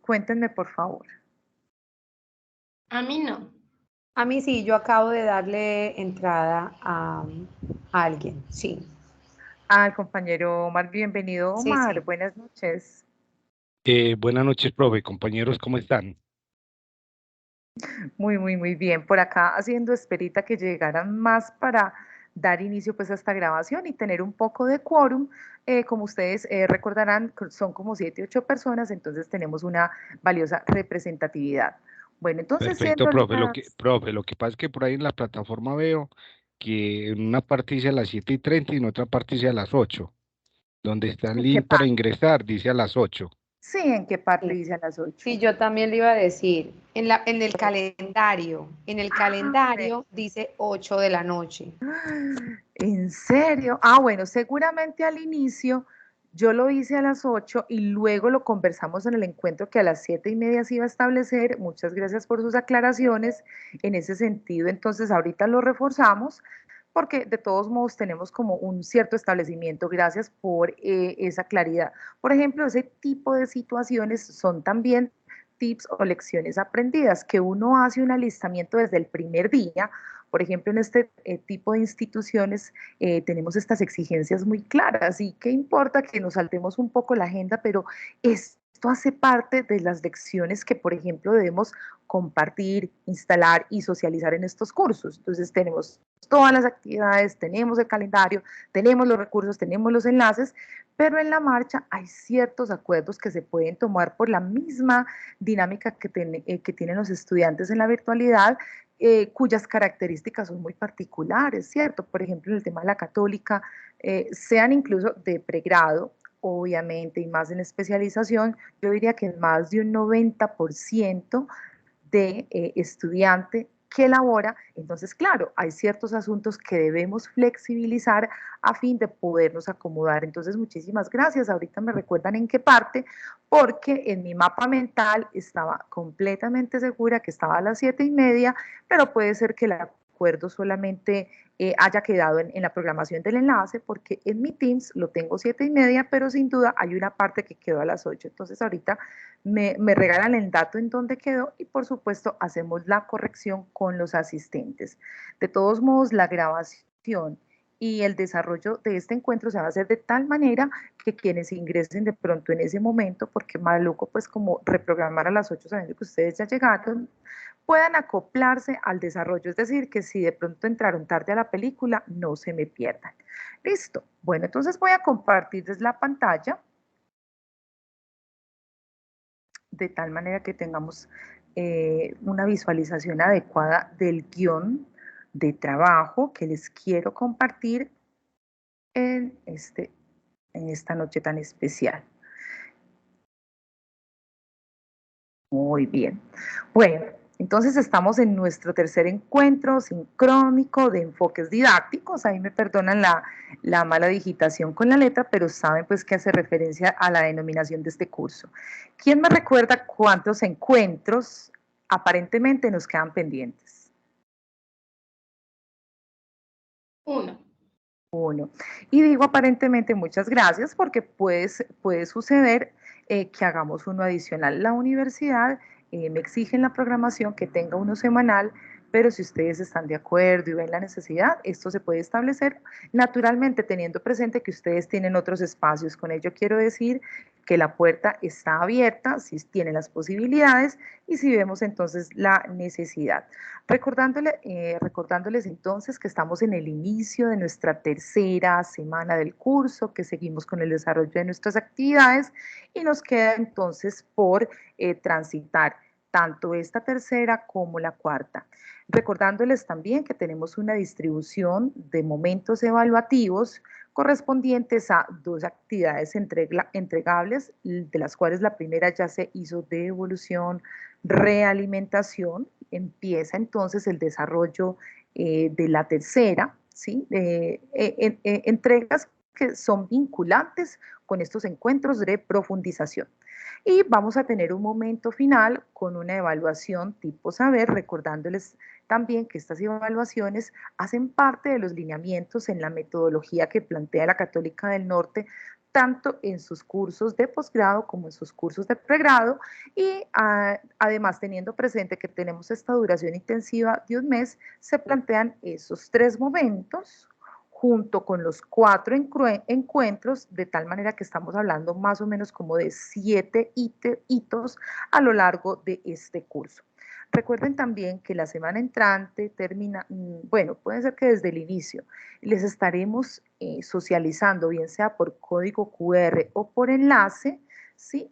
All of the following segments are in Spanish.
Cuéntenme, por favor. A mí no. A mí sí, yo acabo de darle entrada a alguien, sí. Al compañero Omar, bienvenido Sí, Omar, sí. buenas noches. Buenas noches, profe, compañeros, ¿cómo están? Muy bien. Por acá haciendo esperita que llegaran más para dar inicio pues a esta grabación y tener un poco de quórum. Como ustedes recordarán, son como 7, 8 personas, entonces tenemos una valiosa representatividad. Bueno, entonces Perfecto, siendo profe. las... Profe, lo que pasa es que por ahí en la plataforma veo que en una parte dice a las 7:30 y en otra parte dice a las 8. Donde está el ¿En qué link para parte? ingresar dice a las 8. Sí, ¿en qué parte Sí, dice a las 8? sí, yo también le iba a decir. En el Ah, calendario dice 8 de la noche. ¿en serio? Ah, bueno, seguramente al inicio yo lo hice a las 8 y luego lo conversamos en el encuentro que a las 7:30 se iba a establecer. Muchas gracias por sus aclaraciones en ese sentido. Entonces, ahorita lo reforzamos porque de todos modos tenemos como un cierto establecimiento. Gracias por esa claridad. Por ejemplo, ese tipo de situaciones son también tips o lecciones aprendidas que uno hace un alistamiento desde el primer día. Por ejemplo, en este tipo de instituciones tenemos estas exigencias muy claras y qué importa que nos saltemos un poco la agenda, pero esto hace parte de las lecciones que, por ejemplo, debemos compartir, instalar y socializar en estos cursos. Entonces tenemos todas las actividades, tenemos el calendario, tenemos los recursos, tenemos los enlaces, pero en la marcha hay ciertos acuerdos que se pueden tomar por la misma dinámica que tienen los estudiantes en la virtualidad, cuyas características son muy particulares, ¿cierto? Por ejemplo, en el tema de la católica, sean incluso de pregrado, obviamente, y más en especialización, yo diría que más de un 90% de estudiante que elabora. Entonces, claro, hay ciertos asuntos que debemos flexibilizar a fin de podernos acomodar. Entonces, muchísimas gracias. Ahorita me recuerdan en qué parte, porque en mi mapa mental estaba completamente segura que estaba a las 7:30, pero puede ser que el acuerdo solamente haya quedado en la programación del enlace, porque en mi Teams lo tengo 7:30, pero sin duda hay una parte que quedó a las 8. Entonces, ahorita me regalan el dato en dónde quedó y por supuesto hacemos la corrección con los asistentes. De todos modos, la grabación y el desarrollo de este encuentro se va a hacer de tal manera que quienes ingresen de pronto en ese momento, porque maluco pues como reprogramar a las 8 sabiendo que ustedes ya llegaron, puedan acoplarse al desarrollo, es decir, que si de pronto entraron tarde a la película, no se me pierdan. Listo. Bueno, entonces voy a compartirles la pantalla de tal manera que tengamos una visualización adecuada del guión de trabajo que les quiero compartir en, en esta noche tan especial. Muy bien. Bueno, entonces estamos en nuestro tercer encuentro sincrónico de enfoques didácticos. Ahí me perdonan la mala digitación con la letra, pero saben pues que hace referencia a la denominación de este curso. ¿Quién me recuerda cuántos encuentros aparentemente nos quedan pendientes? 1. 1. Y digo aparentemente muchas gracias porque puede suceder que hagamos uno adicional. La universidad me exige en la programación que tenga uno semanal, pero si ustedes están de acuerdo y ven la necesidad, esto se puede establecer naturalmente teniendo presente que ustedes tienen otros espacios. Con ello quiero decir que la puerta está abierta si tienen las posibilidades y si vemos entonces la necesidad. Recordándoles entonces que estamos en el inicio de nuestra tercera semana del curso, que seguimos con el desarrollo de nuestras actividades y nos queda entonces por transitar tanto esta tercera como la cuarta. Recordándoles también que tenemos una distribución de momentos evaluativos correspondientes a 2 actividades entregables, de las cuales la primera ya se hizo de evolución, realimentación. Empieza entonces el desarrollo de la tercera, ¿sí? Entregas que son vinculantes con estos encuentros de profundización. Y vamos a tener un momento final con una evaluación tipo saber, recordándoles también que estas evaluaciones hacen parte de los lineamientos en la metodología que plantea la Católica del Norte tanto en sus cursos de posgrado como en sus cursos de pregrado, y además teniendo presente que tenemos esta duración intensiva de un mes, se plantean esos 3 momentos junto con los 4 encuentros, de tal manera que estamos hablando más o menos como de 7 hitos a lo largo de este curso. Recuerden también que la semana entrante termina, bueno, puede ser que desde el inicio les estaremos socializando, bien sea por código QR o por enlace, ¿sí?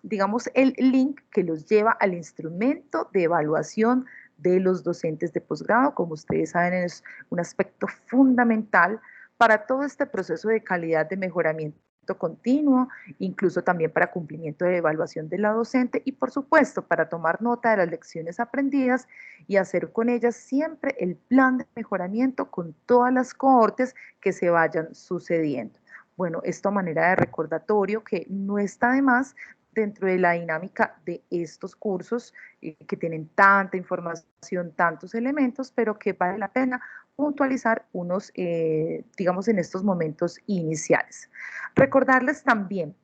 Digamos, el link que los lleva al instrumento de evaluación de los docentes de posgrado. Como ustedes saben, es un aspecto fundamental para todo este proceso de calidad de mejoramiento continuo, incluso también para cumplimiento de evaluación de la docente y, por supuesto, para tomar nota de las lecciones aprendidas y hacer con ellas siempre el plan de mejoramiento con todas las cohortes que se vayan sucediendo. Bueno, esto a manera de recordatorio que no está de más dentro de la dinámica de estos cursos que tienen tanta información, tantos elementos, pero que vale la pena puntualizar unos, digamos, en estos momentos iniciales. Recordarles también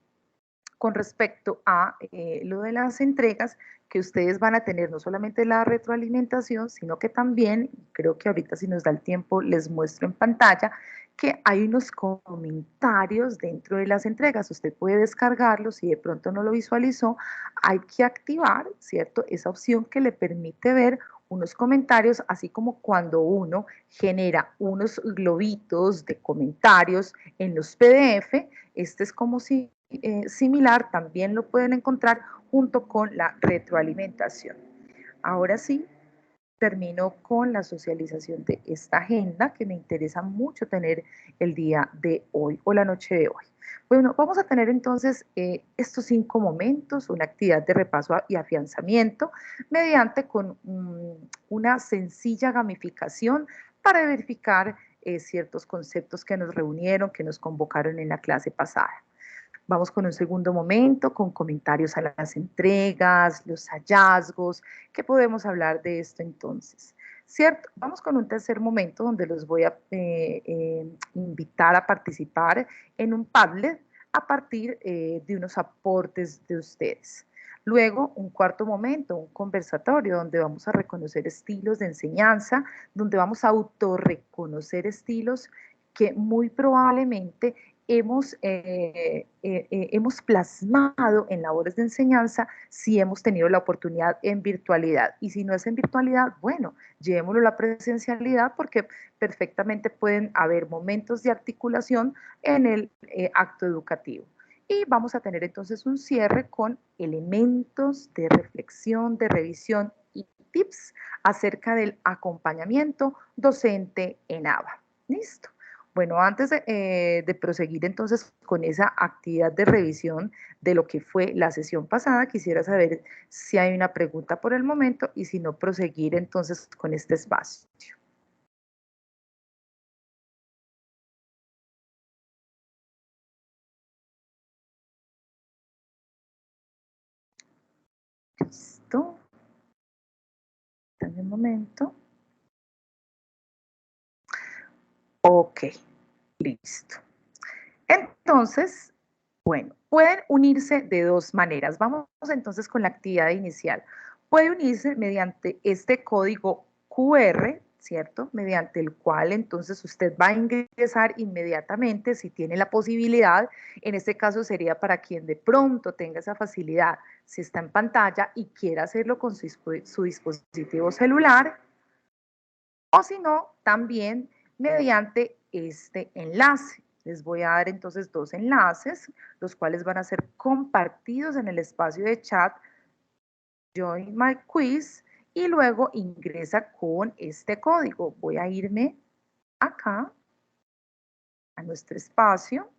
con respecto a lo de las entregas, que ustedes van a tener no solamente la retroalimentación, sino que también, creo que ahorita si nos da el tiempo les muestro en pantalla, que hay unos comentarios dentro de las entregas. Usted puede descargarlos, si de pronto no lo visualizó, hay que activar, ¿cierto? Esa opción que le permite ver unos comentarios, así como cuando uno genera unos globitos de comentarios en los PDF, este es como si similar, también lo pueden encontrar junto con la retroalimentación. Ahora sí, termino con la socialización de esta agenda que me interesa mucho tener el día de hoy o la noche de hoy. Bueno, vamos a tener entonces estos 5 momentos, una actividad de repaso y afianzamiento mediante con una sencilla gamificación para verificar ciertos conceptos que nos reunieron, que nos convocaron en la clase pasada. Vamos con un segundo momento, con comentarios a las entregas, los hallazgos. ¿Qué podemos hablar de esto entonces? ¿Cierto? Vamos con un tercer momento donde los voy a invitar a participar en un Padlet a partir de unos aportes de ustedes. Luego, un cuarto momento, un conversatorio donde vamos a reconocer estilos de enseñanza, donde vamos a autorreconocer estilos que muy probablemente hemos plasmado en labores de enseñanza si hemos tenido la oportunidad en virtualidad. Y si no es en virtualidad, bueno, llevémoslo a la presencialidad porque perfectamente pueden haber momentos de articulación en el acto educativo. Y vamos a tener entonces un cierre con elementos de reflexión, de revisión y tips acerca del acompañamiento docente en ABA. ¿Listo? Bueno, antes de proseguir entonces con esa actividad de revisión de lo que fue la sesión pasada, quisiera saber si hay una pregunta por el momento y si no, proseguir entonces con este espacio. Listo. Dame un momento. Ok, listo. Entonces, bueno, pueden unirse de 2 maneras. Vamos entonces con la actividad inicial. Puede unirse mediante este código QR, ¿cierto? Mediante el cual entonces usted va a ingresar inmediatamente si tiene la posibilidad. En este caso sería para quien de pronto tenga esa facilidad, si está en pantalla y quiera hacerlo con su dispositivo celular, o si no, también mediante este enlace. Les voy a dar entonces 2 enlaces, los cuales van a ser compartidos en el espacio de chat Join My Quiz, y luego ingresa con este código. Voy a irme acá a nuestro espacio.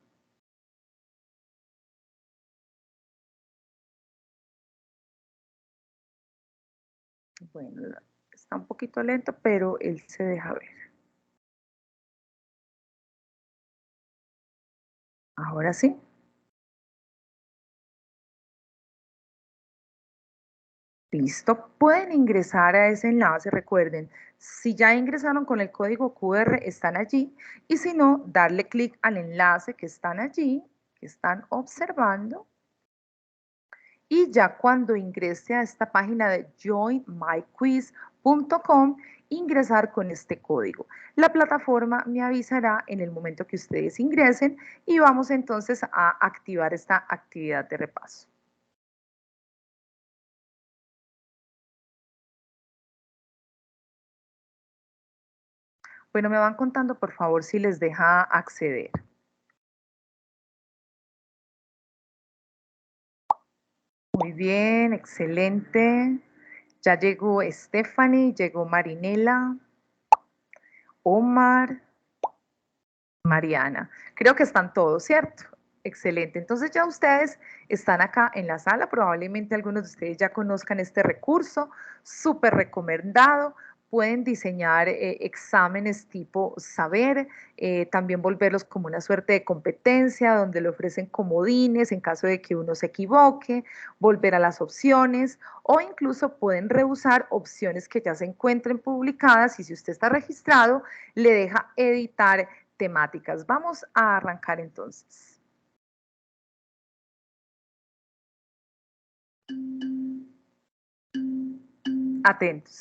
Bueno, está un poquito lento, pero él se deja ver. Ahora sí. Listo, pueden ingresar a ese enlace, recuerden, si ya ingresaron con el código QR están allí, y si no, darle clic al enlace que están allí que están observando. Y ya cuando ingrese a esta página de joinmyquiz.com, ingresar con este código. La plataforma me avisará en el momento que ustedes ingresen y vamos entonces a activar esta actividad de repaso. Bueno, me van contando por favor si les deja acceder. Muy bien, excelente. Ya llegó Stephanie, llegó Marinela, Omar, Mariana. Creo que están todos, ¿cierto? Excelente. Entonces ya ustedes están acá en la sala. Probablemente algunos de ustedes ya conozcan este recurso. Súper recomendado. Pueden diseñar exámenes tipo saber, también volverlos como una suerte de competencia donde le ofrecen comodines en caso de que uno se equivoque, volver a las opciones o incluso pueden reusar opciones que ya se encuentren publicadas y si usted está registrado le deja editar temáticas. Vamos a arrancar entonces. Atentos.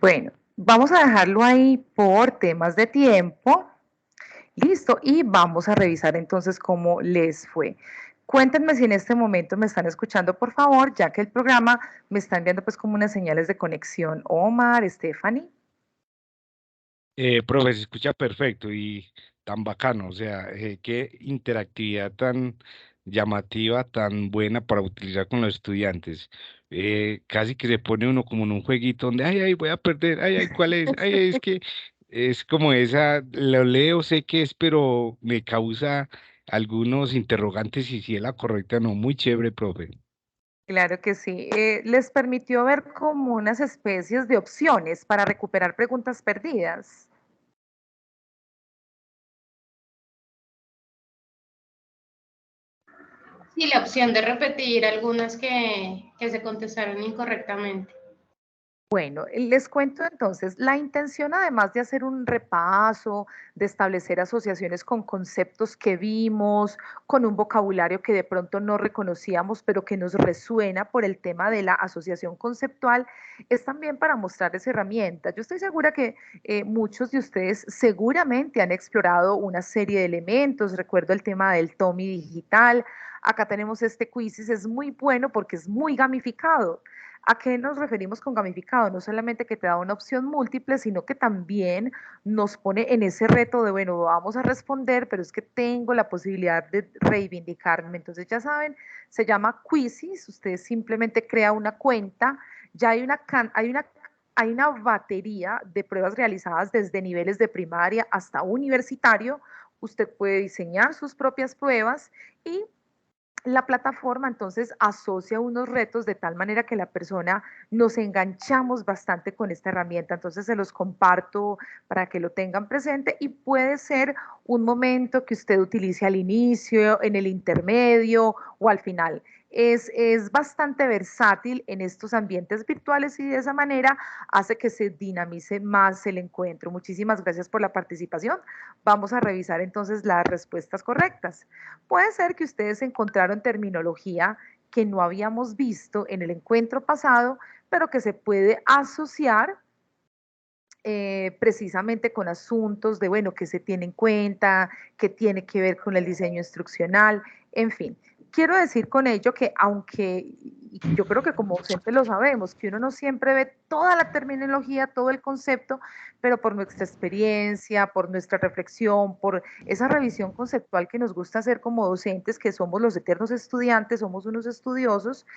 Bueno, vamos a dejarlo ahí por temas de tiempo. Listo, y vamos a revisar entonces cómo les fue. Cuéntenme si en este momento me están escuchando, por favor, ya que el programa me está enviando pues como unas señales de conexión. Omar, Stephanie. Profe, se escucha perfecto y tan bacano, o sea, qué interactividad tan llamativa, tan buena para utilizar con los estudiantes. Casi que se pone uno como en un jueguito donde, ay, ay, voy a perder, ay, ay, ¿cuál es? Ay, ay, es que es como esa, lo leo, sé que es, pero me causa algunos interrogantes y si es la correcta o no. Muy chévere, profe. Claro que sí. Les permitió ver como unas especies de opciones para recuperar preguntas perdidas. Sí, la opción de repetir algunas que se contestaron incorrectamente. Bueno, les cuento entonces, la intención además de hacer un repaso, de establecer asociaciones con conceptos que vimos, con un vocabulario que de pronto no reconocíamos, pero que nos resuena por el tema de la asociación conceptual, es también para mostrarles herramientas. Yo estoy segura que muchos de ustedes seguramente han explorado una serie de elementos, recuerdo el tema del Tommy digital, acá tenemos este quizzes, es muy bueno porque es muy gamificado. ¿A qué nos referimos con gamificado? No solamente que te da una opción múltiple, sino que también nos pone en ese reto de, bueno, vamos a responder, pero es que tengo la posibilidad de reivindicarme. Entonces, ya saben, se llama Quizzes, usted simplemente crea una cuenta, ya hay una batería de pruebas realizadas desde niveles de primaria hasta universitario. Usted puede diseñar sus propias pruebas y la plataforma entonces asocia unos retos de tal manera que la persona nos enganchamos bastante con esta herramienta. Entonces se los comparto para que lo tengan presente y puede ser un momento que usted utilice al inicio, en el intermedio o al final. Es bastante versátil en estos ambientes virtuales y de esa manera hace que se dinamice más el encuentro. Muchísimas gracias por la participación. Vamos a revisar entonces las respuestas correctas. Puede ser que ustedes encontraron terminología que no habíamos visto en el encuentro pasado, pero que se puede asociar precisamente con asuntos de, bueno, que se tiene en cuenta, que tiene que ver con el diseño instruccional, en fin. Quiero decir con ello que aunque y yo creo que como docente lo sabemos, que uno no siempre ve toda la terminología, todo el concepto, pero por nuestra experiencia, por nuestra reflexión, por esa revisión conceptual que nos gusta hacer como docentes, que somos los eternos estudiantes, somos unos estudiosos,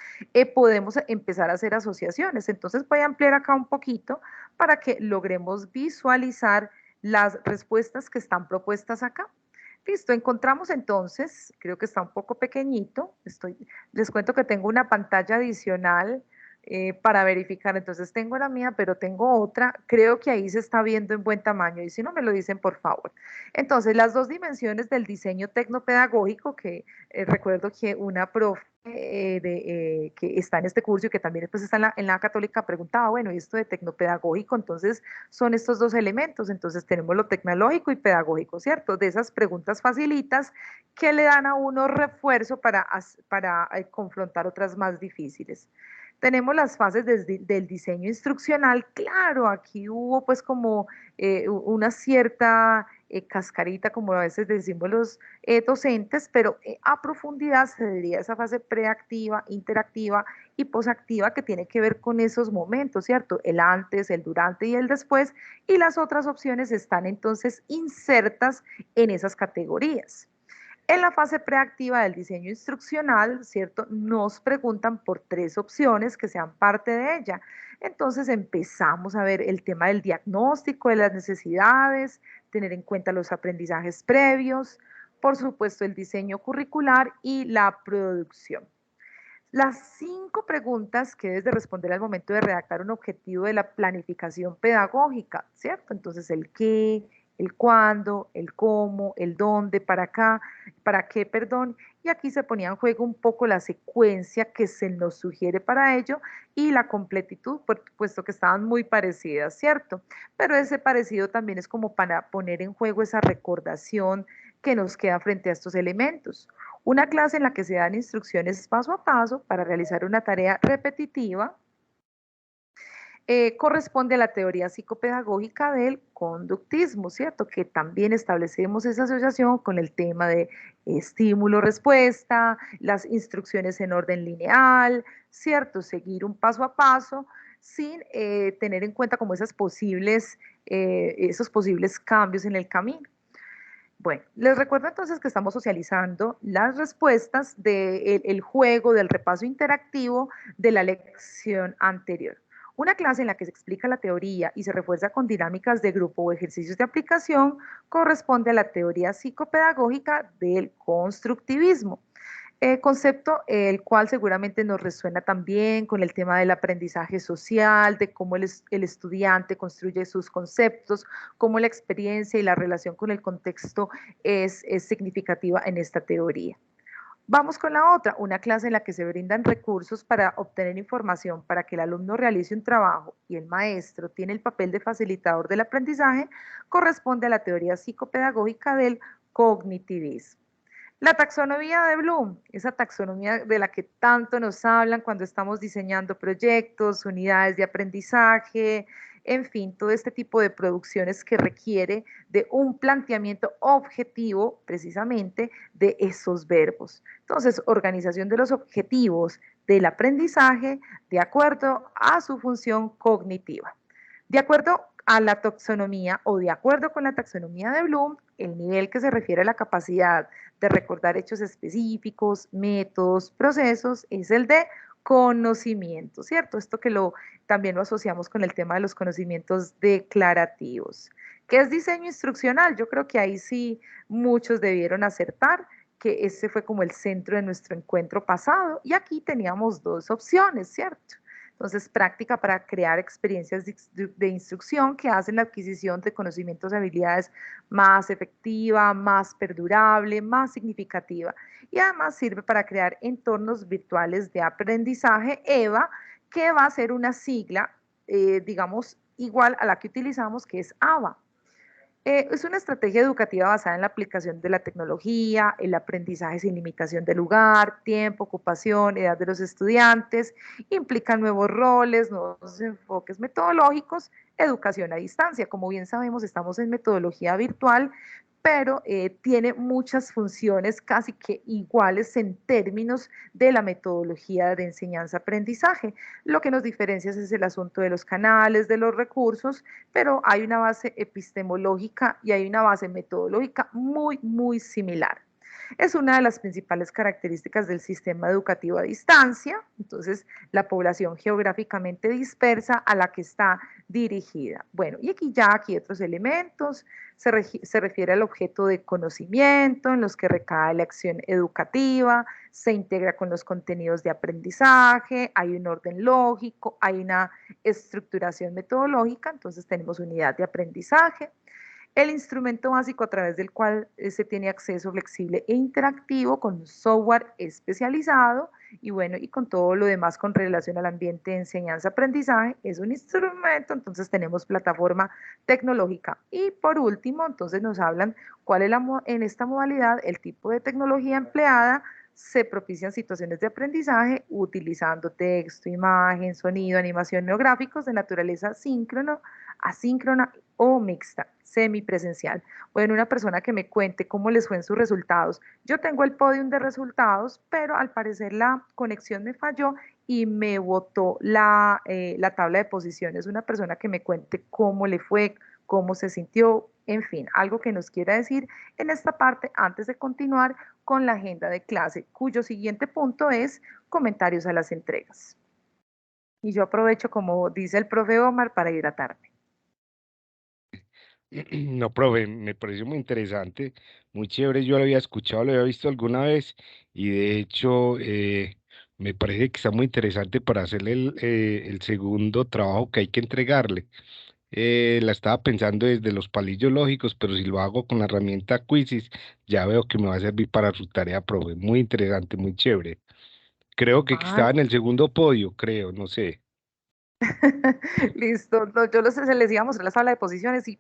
podemos empezar a hacer asociaciones. Entonces voy a ampliar acá un poquito para que logremos visualizar las respuestas que están propuestas acá. Listo, encontramos entonces, creo que está un poco pequeñito, les cuento que tengo una pantalla adicional para verificar, entonces tengo la mía, pero tengo otra, creo que ahí se está viendo en buen tamaño, y si no me lo dicen por favor. Entonces, las dos dimensiones del diseño tecnopedagógico, que recuerdo que una profe que está en este curso y que también pues, está en la católica preguntaba, bueno, ¿y esto de tecnopedagógico? Entonces son estos dos elementos, entonces tenemos lo tecnológico y pedagógico, ¿cierto? De esas preguntas facilitas que le dan a uno refuerzo para confrontar otras más difíciles. Tenemos las fases del diseño instruccional, claro, aquí hubo pues como una cierta cascarita, como a veces decimos los docentes, pero a profundidad se diría esa fase preactiva, interactiva y posactiva que tiene que ver con esos momentos, ¿cierto? El antes, el durante y el después, y las otras opciones están entonces insertas en esas categorías. En la fase preactiva del diseño instruccional, ¿cierto? Nos preguntan por 3 opciones que sean parte de ella. Entonces empezamos a ver el tema del diagnóstico de las necesidades, tener en cuenta los aprendizajes previos, por supuesto el diseño curricular y la producción. Las 5 preguntas que debes de responder al momento de redactar un objetivo de la planificación pedagógica, ¿cierto? Entonces, el qué, el cuándo, el cómo, el dónde, para qué, perdón, y aquí se ponía en juego un poco la secuencia que se nos sugiere para ello y la completitud, puesto que estaban muy parecidas, ¿cierto? Pero ese parecido también es como para poner en juego esa recordación que nos queda frente a estos elementos. Una clase en la que se dan instrucciones paso a paso para realizar una tarea repetitiva corresponde a la teoría psicopedagógica del conductismo, ¿cierto? Que también establecemos esa asociación con el tema de estímulo-respuesta, las instrucciones en orden lineal, ¿cierto? Seguir un paso a paso sin tener en cuenta como esos posibles cambios en el camino. Bueno, les recuerdo entonces que estamos socializando las respuestas del juego, del repaso interactivo de la lección anterior. Una clase en la que se explica la teoría y se refuerza con dinámicas de grupo o ejercicios de aplicación corresponde a la teoría psicopedagógica del constructivismo. Concepto el cual seguramente nos resuena también con el tema del aprendizaje social, de cómo el estudiante construye sus conceptos, cómo la experiencia y la relación con el contexto es significativa en esta teoría. Vamos con la otra, una clase en la que se brindan recursos para obtener información para que el alumno realice un trabajo y el maestro tiene el papel de facilitador del aprendizaje, corresponde a la teoría psicopedagógica del cognitivismo. La taxonomía de Bloom, esa taxonomía de la que tanto nos hablan cuando estamos diseñando proyectos, unidades de aprendizaje, en fin, todo este tipo de producciones que requiere de un planteamiento objetivo precisamente de esos verbos. Entonces, organización de los objetivos del aprendizaje de acuerdo a su función cognitiva. De acuerdo a la taxonomía o de acuerdo con la taxonomía de Bloom, el nivel que se refiere a la capacidad de recordar hechos específicos, métodos, procesos, es el de conocimiento, ¿cierto? Esto que también lo asociamos con el tema de los conocimientos declarativos. ¿Qué es diseño instruccional? Yo creo que ahí sí muchos debieron acertar, que ese fue como el centro de nuestro encuentro pasado, y aquí teníamos 2 opciones, ¿cierto? Entonces, práctica para crear experiencias de instrucción que hacen la adquisición de conocimientos y habilidades más efectiva, más perdurable, más significativa. Y además sirve para crear entornos virtuales de aprendizaje, EVA, que va a ser una sigla, digamos, igual a la que utilizamos, que es ABA. Es una estrategia educativa basada en la aplicación de la tecnología, el aprendizaje sin limitación de lugar, tiempo, ocupación, edad de los estudiantes, implica nuevos roles, nuevos enfoques metodológicos, educación a distancia. Como bien sabemos, estamos en metodología virtual, pero tiene muchas funciones casi que iguales en términos de la metodología de enseñanza-aprendizaje. Lo que nos diferencia es el asunto de los canales, de los recursos, pero hay una base epistemológica y hay una base metodológica muy, muy similar. Es una de las principales características del sistema educativo a distancia, entonces la población geográficamente dispersa a la que está dirigida. Bueno, y aquí otros elementos, se refiere al objeto de conocimiento en los que recae la acción educativa, se integra con los contenidos de aprendizaje, hay un orden lógico, hay una estructuración metodológica, entonces tenemos unidad de aprendizaje, el instrumento básico a través del cual se tiene acceso flexible e interactivo con un software especializado y bueno, y con todo lo demás con relación al ambiente de enseñanza-aprendizaje, es un instrumento, entonces tenemos plataforma tecnológica. Y por último, entonces nos hablan cuál es en esta modalidad el tipo de tecnología empleada, se propician situaciones de aprendizaje utilizando texto, imagen, sonido, animación, neográficos de naturaleza síncrono, asíncrona o mixta, semipresencial. Bueno, una persona que me cuente cómo les fue en sus resultados. Yo tengo el podium de resultados, pero al parecer la conexión me falló y me botó la tabla de posiciones. Una persona que me cuente cómo le fue, cómo se sintió, en fin, algo que nos quiera decir en esta parte antes de continuar con la agenda de clase, cuyo siguiente punto es comentarios a las entregas. Y yo aprovecho, como dice el profe Omar, para hidratarme. No, profe, me pareció muy interesante, muy chévere. Yo lo había escuchado, lo había visto alguna vez y de hecho me parece que está muy interesante para hacerle el segundo trabajo que hay que entregarle. La estaba pensando desde los palillos lógicos, pero si lo hago con la herramienta Quizzes, ya veo que me va a servir para su tarea, profe. Muy interesante, muy chévere. Creo que Ah, estaba en el segundo podio, creo, no sé. listo. No, yo se les iba a mostrar la tabla de posiciones y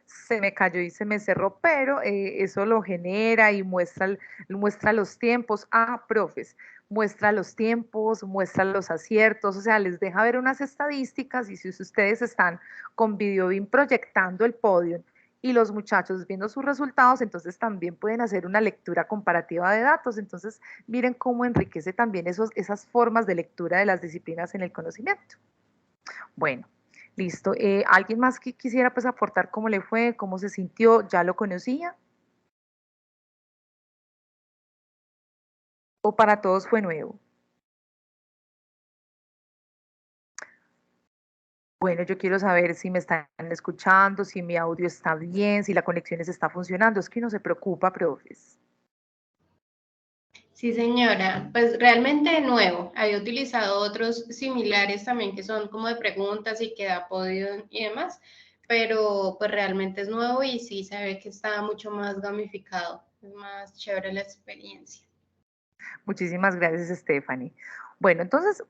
se me cayó y se me cerró, pero eso lo genera y muestra los tiempos. Ah, profes, muestra los tiempos, muestra los aciertos, o sea, les deja ver unas estadísticas y si ustedes están con VideoBeam proyectando el podio y los muchachos viendo sus resultados, entonces también pueden hacer una lectura comparativa de datos. Entonces, miren cómo enriquece también esas formas de lectura de las disciplinas en el conocimiento. Bueno, listo. ¿Alguien más que quisiera pues aportar cómo le fue, cómo se sintió? ¿Ya lo conocía? ¿O para todos fue nuevo? Bueno, yo quiero saber si me están escuchando, si mi audio está bien, si la conexión les está funcionando. Es que no se preocupa, profes. Sí, señora. Pues realmente nuevo. Había utilizado otros similares también que son como de preguntas y que da podio y demás, pero pues realmente es nuevo y sí se ve que está mucho más gamificado. Es más chévere la experiencia. Muchísimas gracias, Stephanie. Bueno, entonces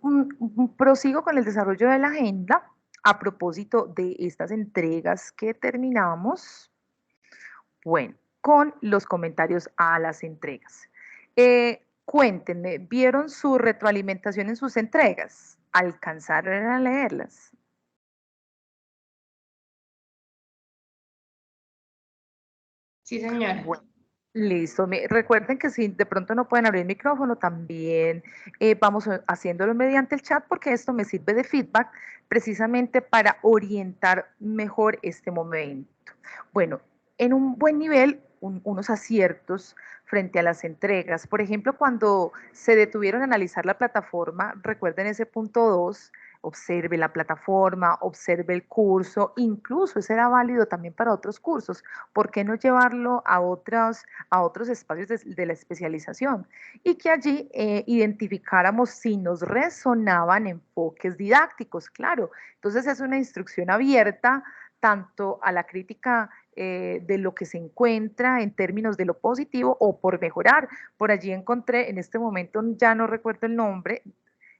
prosigo con el desarrollo de la agenda a propósito de estas entregas que terminamos. Bueno, con los comentarios a las entregas. Cuéntenme, ¿vieron su retroalimentación en sus entregas? ¿Alcanzaron a leerlas? Sí, señora. Bueno, listo. Recuerden que si de pronto no pueden abrir el micrófono, también vamos haciéndolo mediante el chat porque esto me sirve de feedback precisamente para orientar mejor este momento. Bueno, en un buen nivel, unos aciertos frente a las entregas. Por ejemplo, cuando se detuvieron a analizar la plataforma, recuerden ese punto 2, observe la plataforma, observe el curso, incluso ese era válido también para otros cursos. ¿Por qué no llevarlo a otros espacios de la especialización? Y que allí identificáramos si nos resonaban enfoques didácticos, claro. Entonces es una instrucción abierta tanto a la crítica de lo que se encuentra en términos de lo positivo o por mejorar. Por allí encontré, en este momento ya no recuerdo el nombre,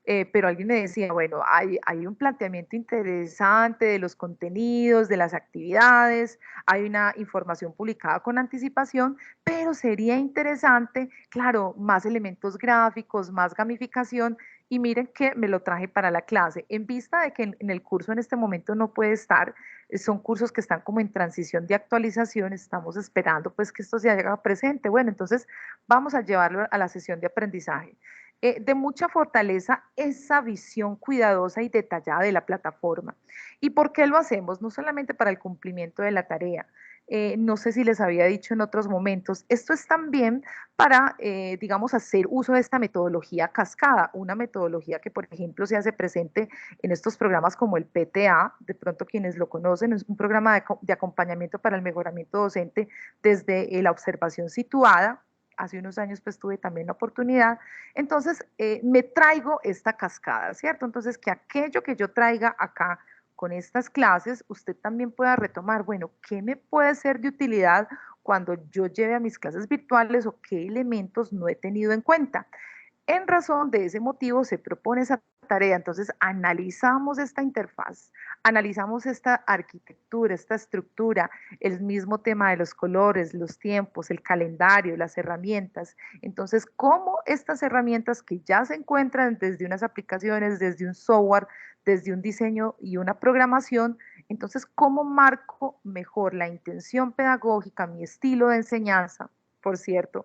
pero alguien me decía, bueno, hay un planteamiento interesante de los contenidos, de las actividades, hay una información publicada con anticipación, pero sería interesante, claro, más elementos gráficos, más gamificación, y miren que me lo traje para la clase, en vista de que en el curso en este momento no puede estar, son cursos que están como en transición de actualización, estamos esperando pues que esto se haga presente. Bueno, entonces vamos a llevarlo a la sesión de aprendizaje. De mucha fortaleza esa visión cuidadosa y detallada de la plataforma. ¿Y por qué lo hacemos? No solamente para el cumplimiento de la tarea. No sé si les había dicho en otros momentos, esto es también para, digamos, hacer uso de esta metodología cascada, una metodología que, por ejemplo, se hace presente en estos programas como el PTA, de pronto quienes lo conocen, es un programa de acompañamiento para el mejoramiento docente desde la observación situada. Hace unos años pues tuve también la oportunidad, entonces me traigo esta cascada, ¿cierto? Entonces que aquello que yo traiga acá con estas clases, usted también pueda retomar, bueno, ¿qué me puede ser de utilidad cuando yo lleve a mis clases virtuales o qué elementos no he tenido en cuenta? En razón de ese motivo se propone esa tarea. Entonces analizamos esta interfaz, analizamos esta arquitectura, esta estructura, el mismo tema de los colores, los tiempos, el calendario, las herramientas. Entonces, cómo estas herramientas que ya se encuentran desde unas aplicaciones, desde un software, desde un diseño y una programación, entonces, ¿cómo marco mejor la intención pedagógica, mi estilo de enseñanza? Por cierto,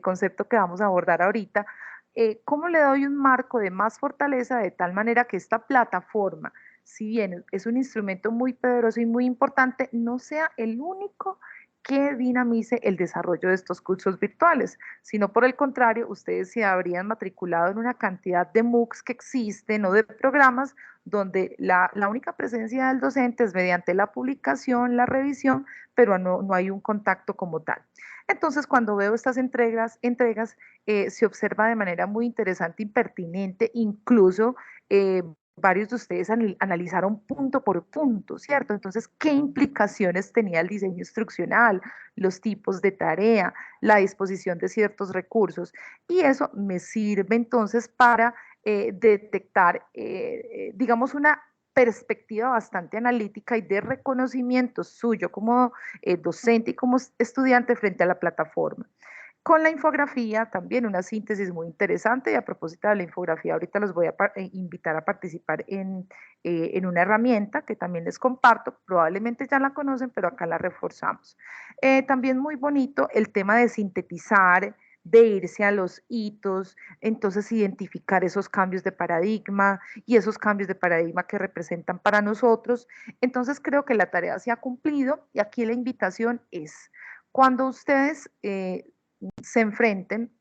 concepto que vamos a abordar ahorita, ¿cómo le doy un marco de más fortaleza de tal manera que esta plataforma, si bien es un instrumento muy poderoso y muy importante, no sea el único que dinamice el desarrollo de estos cursos virtuales, sino por el contrario, ustedes se habrían matriculado en una cantidad de MOOCs que existen o de programas donde la única presencia del docente es mediante la publicación, la revisión, pero no hay un contacto como tal. Entonces, cuando veo estas entregas se observa de manera muy interesante y pertinente, incluso varios de ustedes analizaron punto por punto, ¿cierto? Entonces, ¿qué implicaciones tenía el diseño instruccional, los tipos de tarea, la disposición de ciertos recursos? Y eso me sirve entonces para detectar, digamos, una perspectiva bastante analítica y de reconocimiento suyo como docente y como estudiante frente a la plataforma. Con la infografía también una síntesis muy interesante, y a propósito de la infografía, ahorita los voy a invitar a participar en una herramienta que también les comparto, probablemente ya la conocen, pero acá la reforzamos. También muy bonito el tema de sintetizar, de irse a los hitos, entonces identificar esos cambios de paradigma y esos cambios de paradigma que representan para nosotros. Entonces creo que la tarea se ha cumplido y aquí la invitación es, cuando ustedes se enfrenten,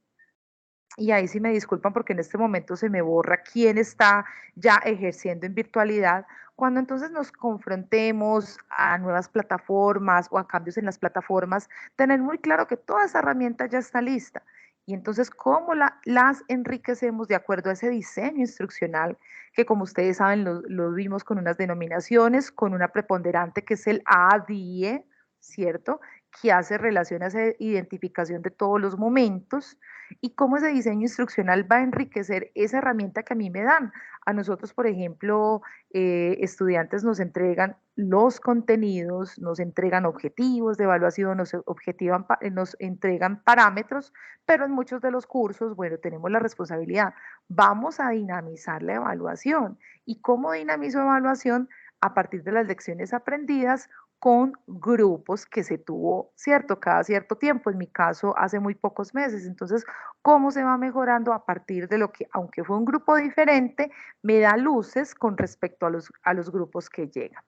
y ahí sí me disculpan porque en este momento se me borra quién está ya ejerciendo en virtualidad, cuando entonces nos confrontemos a nuevas plataformas o a cambios en las plataformas, tener muy claro que toda esa herramienta ya está lista. Y entonces, ¿cómo las enriquecemos de acuerdo a ese diseño instruccional que, como ustedes saben, lo vimos con unas denominaciones, con una preponderante que es el ADIE, ¿cierto? Que hace relación a esa identificación de todos los momentos y cómo ese diseño instruccional va a enriquecer esa herramienta que a mí me dan. A nosotros, por ejemplo, estudiantes nos entregan los contenidos, nos entregan objetivos de evaluación, nos entregan parámetros, pero en muchos de los cursos, bueno, tenemos la responsabilidad, vamos a dinamizar la evaluación. ¿Y cómo dinamizo evaluación? A partir de las lecciones aprendidas con grupos que se tuvo, ¿cierto? Cada cierto tiempo, en mi caso, hace muy pocos meses. Entonces, ¿cómo se va mejorando a partir de lo que, aunque fue un grupo diferente, me da luces con respecto a los grupos que llegan?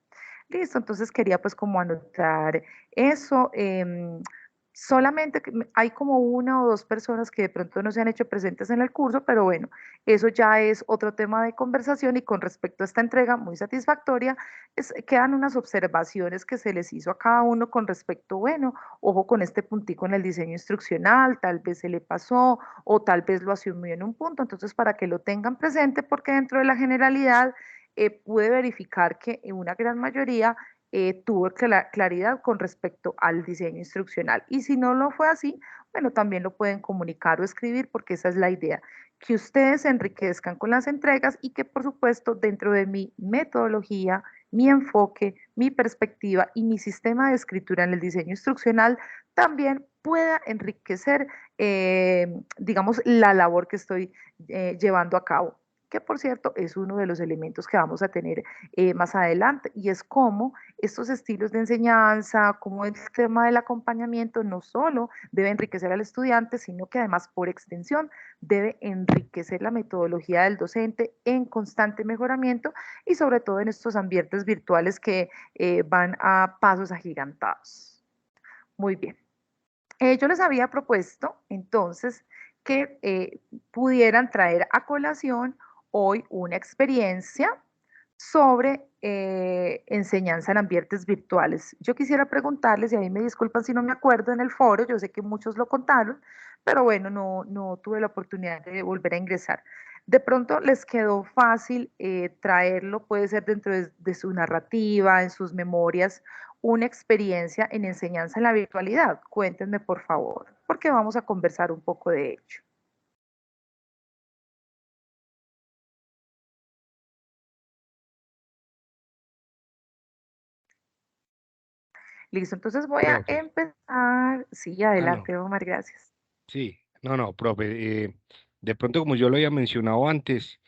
Listo, entonces quería pues como anotar eso. Solamente que hay como una o dos personas que de pronto no se han hecho presentes en el curso, pero bueno, eso ya es otro tema de conversación y con respecto a esta entrega muy satisfactoria, quedan unas observaciones que se les hizo a cada uno con respecto, bueno, ojo con este puntico en el diseño instruccional, tal vez se le pasó o tal vez lo asumió en un punto, entonces para que lo tengan presente porque dentro de la generalidad pude verificar que en una gran mayoría tuvo claridad con respecto al diseño instruccional. Y si no lo fue así, bueno, también lo pueden comunicar o escribir porque esa es la idea, que ustedes se enriquezcan con las entregas y que por supuesto dentro de mi metodología, mi enfoque, mi perspectiva y mi sistema de escritura en el diseño instruccional también pueda enriquecer, digamos, la labor que estoy llevando a cabo, que por cierto es uno de los elementos que vamos a tener más adelante, y es cómo estos estilos de enseñanza, como el tema del acompañamiento, no solo debe enriquecer al estudiante, sino que además por extensión debe enriquecer la metodología del docente en constante mejoramiento y sobre todo en estos ambientes virtuales que van a pasos agigantados. Muy bien. Yo les había propuesto entonces que pudieran traer a colación hoy una experiencia sobre enseñanza en ambientes virtuales. Yo quisiera preguntarles, y ahí me disculpan si no me acuerdo en el foro, yo sé que muchos lo contaron, pero bueno, no tuve la oportunidad de volver a ingresar. De pronto les quedó fácil traerlo, puede ser dentro de su narrativa, en sus memorias, una experiencia en enseñanza en la virtualidad. Cuéntenme, por favor, porque vamos a conversar un poco de ello. Listo, entonces voy a Profe. empezar. Sí, No. adelante, Omar, gracias. Sí, no, profe. De pronto, como yo lo había mencionado antes,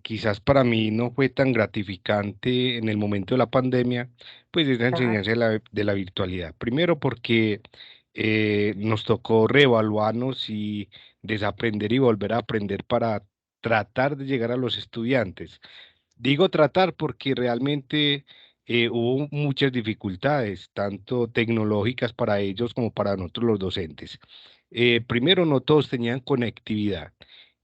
quizás para mí no fue tan gratificante en el momento de la pandemia, pues esa Claro. enseñanza de la virtualidad. Primero porque nos tocó reevaluarnos y desaprender y volver a aprender para tratar de llegar a los estudiantes. Digo tratar porque realmente hubo muchas dificultades, tanto tecnológicas para ellos como para nosotros los docentes. Primero, no todos tenían conectividad.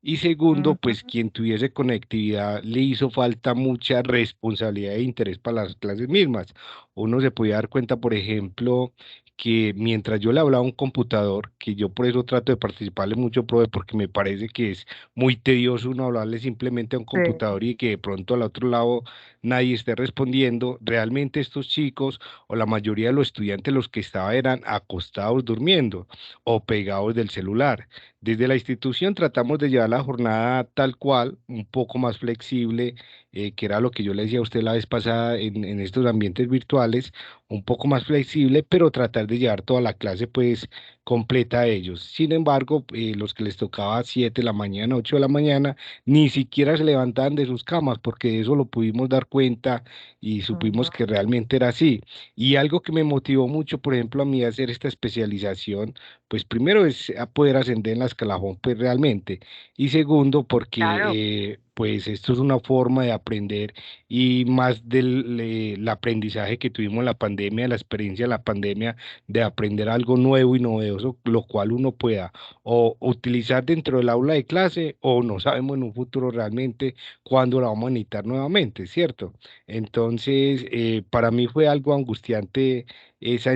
Y segundo, Ujú, pues quien tuviese conectividad le hizo falta mucha responsabilidad e interés para las clases mismas. Uno se podía dar cuenta, por ejemplo, que mientras yo le hablaba a un computador, que yo por eso trato de participarle mucho, profe, porque me parece que es muy tedioso uno hablarle simplemente a un sí, computador y que de pronto al otro lado nadie esté respondiendo. Realmente estos chicos o la mayoría de los estudiantes los que estaban eran acostados durmiendo o pegados del celular. Desde la institución tratamos de llevar la jornada tal cual, un poco más flexible, que era lo que yo le decía a usted la vez pasada en estos ambientes virtuales, un poco más flexible, pero tratar de llevar toda la clase pues completa a ellos. Sin embargo, los que les tocaba 7 de la mañana, 8 de la mañana, ni siquiera se levantaban de sus camas, porque de eso lo pudimos dar cuenta y supimos ujú, que realmente era así. Y algo que me motivó mucho, por ejemplo, a mí a hacer esta especialización, pues primero es a poder ascender en la escalafón, pues realmente. Y segundo, claro. porque pues esto es una forma de aprender y más del el aprendizaje que tuvimos en la pandemia, la experiencia de la pandemia, de aprender algo nuevo y novedoso, lo cual uno pueda o utilizar dentro del aula de clase o no sabemos en un futuro realmente cuándo la vamos a necesitar nuevamente, ¿cierto? Entonces, para mí fue algo angustiante esa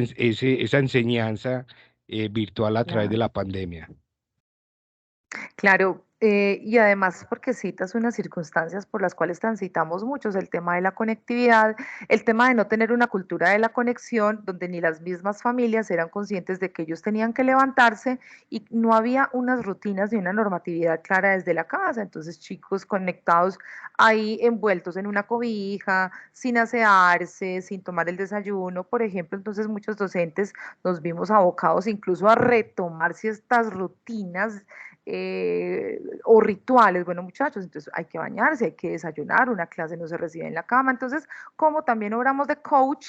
enseñanza virtual a través de Claro. la pandemia. Claro, y además porque citas unas circunstancias por las cuales transitamos muchos, el tema de la conectividad, el tema de no tener una cultura de la conexión, donde ni las mismas familias eran conscientes de que ellos tenían que levantarse y no había unas rutinas ni una normatividad clara desde la casa. Entonces, chicos conectados ahí envueltos en una cobija, sin asearse, sin tomar el desayuno, por ejemplo. Entonces, muchos docentes nos vimos abocados incluso a retomar ciertas rutinas o rituales. Bueno, muchachos, entonces hay que bañarse, hay que desayunar, una clase no se recibe en la cama. Entonces, como también obramos de coach,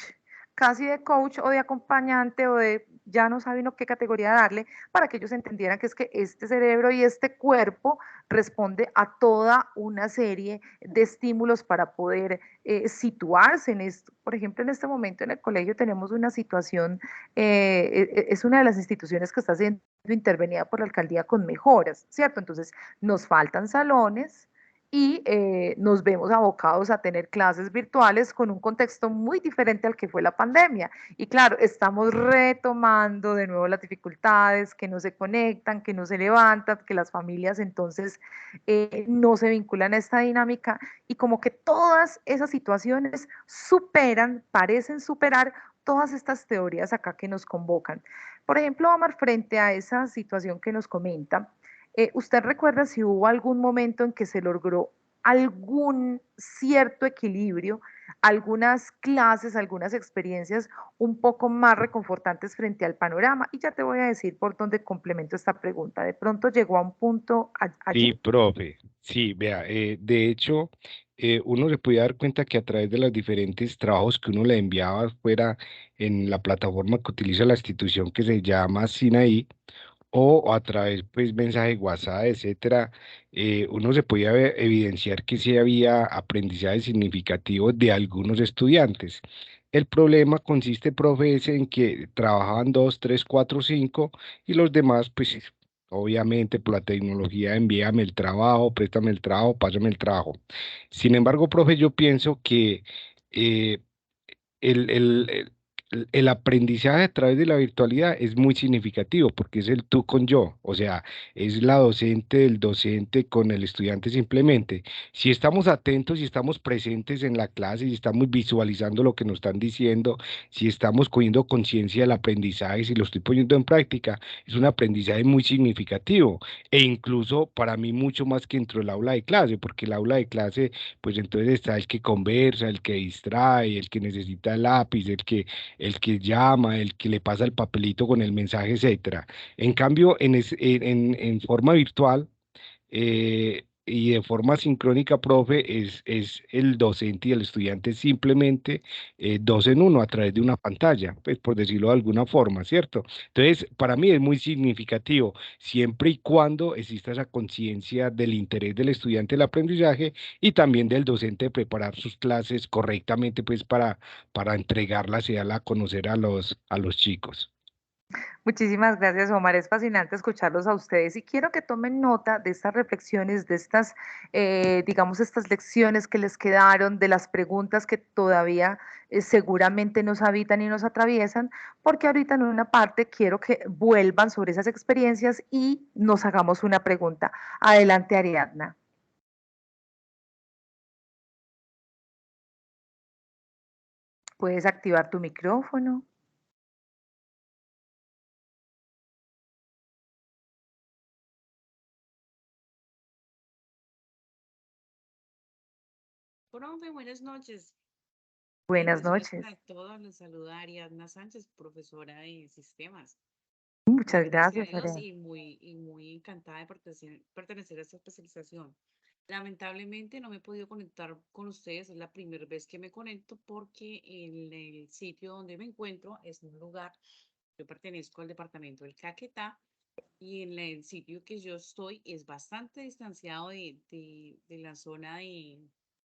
casi de coach o de acompañante o de, ya no saben qué categoría darle, para que ellos entendieran que es que este cerebro y este cuerpo responde a toda una serie de estímulos para poder situarse en esto. Por ejemplo, en este momento en el colegio tenemos una situación, es una de las instituciones que está siendo intervenida por la alcaldía con mejoras, ¿cierto? Entonces, nos faltan salones, y nos vemos abocados a tener clases virtuales con un contexto muy diferente al que fue la pandemia. Y claro, estamos retomando de nuevo las dificultades, que no se conectan, que no se levantan, que las familias entonces no se vinculan a esta dinámica y como que todas esas situaciones superan, parecen superar todas estas teorías acá que nos convocan. Por ejemplo, Omar, frente a esa situación que nos comenta, ¿usted recuerda si hubo algún momento en que se logró algún cierto equilibrio, algunas clases, algunas experiencias un poco más reconfortantes frente al panorama? Y ya te voy a decir por dónde complemento esta pregunta. De pronto llegó a un punto allí. Sí, profe, sí, vea, de hecho, uno se podía dar cuenta que a través de los diferentes trabajos que uno le enviaba fuera en la plataforma que utiliza la institución que se llama Sinaí, o a través, pues, mensaje WhatsApp, etcétera, uno se podía evidenciar que sí había aprendizaje significativo de algunos estudiantes. El problema consiste, profe, es en que trabajaban dos, tres, cuatro, cinco, y los demás, pues, obviamente, por la tecnología, envíame el trabajo, préstame el trabajo, pásame el trabajo. Sin embargo, profe, yo pienso que eh, el, el, el- el aprendizaje a través de la virtualidad es muy significativo porque es el tú con yo, o sea, es la docente, el docente con el estudiante simplemente. Si estamos atentos, si estamos presentes en la clase, si estamos visualizando lo que nos están diciendo, si estamos cogiendo conciencia del aprendizaje, si lo estoy poniendo en práctica, es un aprendizaje muy significativo e incluso para mí mucho más que dentro del aula de clase, porque el aula de clase pues entonces está el que conversa, el que distrae, el que necesita el lápiz, el que llama, el que le pasa el papelito con el mensaje, etcétera. En cambio, en forma virtual, y de forma sincrónica, profe, es el docente y el estudiante simplemente dos en uno a través de una pantalla, pues por decirlo de alguna forma, ¿cierto? Entonces, para mí es muy significativo, siempre y cuando exista esa conciencia del interés del estudiante del aprendizaje y también del docente de preparar sus clases correctamente, pues para entregarlas y darla a conocer a los chicos. Muchísimas gracias, Omar. Es fascinante escucharlos a ustedes y quiero que tomen nota de estas reflexiones, de estas, digamos, estas lecciones que les quedaron, de las preguntas que todavía seguramente nos habitan y nos atraviesan, porque ahorita en una parte quiero que vuelvan sobre esas experiencias y nos hagamos una pregunta. Adelante, Ariadna. Puedes activar tu micrófono. Profe, buenas noches. Buenas Bendiciones noches. para todos. Les saluda Ariadna Sánchez, profesora de sistemas. Muy Muchas gracias, agradecida a Dios Ariadna. y muy encantada de pertenecer a esta especialización. Lamentablemente no me he podido conectar con ustedes, es la primera vez que me conecto porque en el sitio donde me encuentro es un lugar, yo pertenezco al departamento del Caquetá y en el sitio que yo estoy es bastante distanciado de la zona de,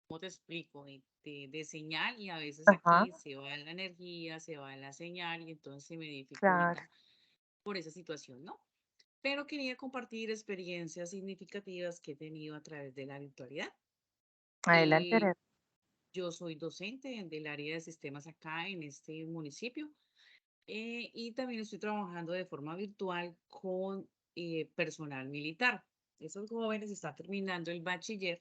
¿cómo te explico? De señal y a veces Ajá, aquí se va la energía, se va la señal y entonces se me claro. dificulta por esa situación, ¿no? Pero quería compartir experiencias significativas que he tenido a través de la virtualidad. Adelante, Eh, Ariadna. yo soy docente del área de sistemas acá en este municipio y también estoy trabajando de forma virtual con personal militar. Esos jóvenes están terminando el bachiller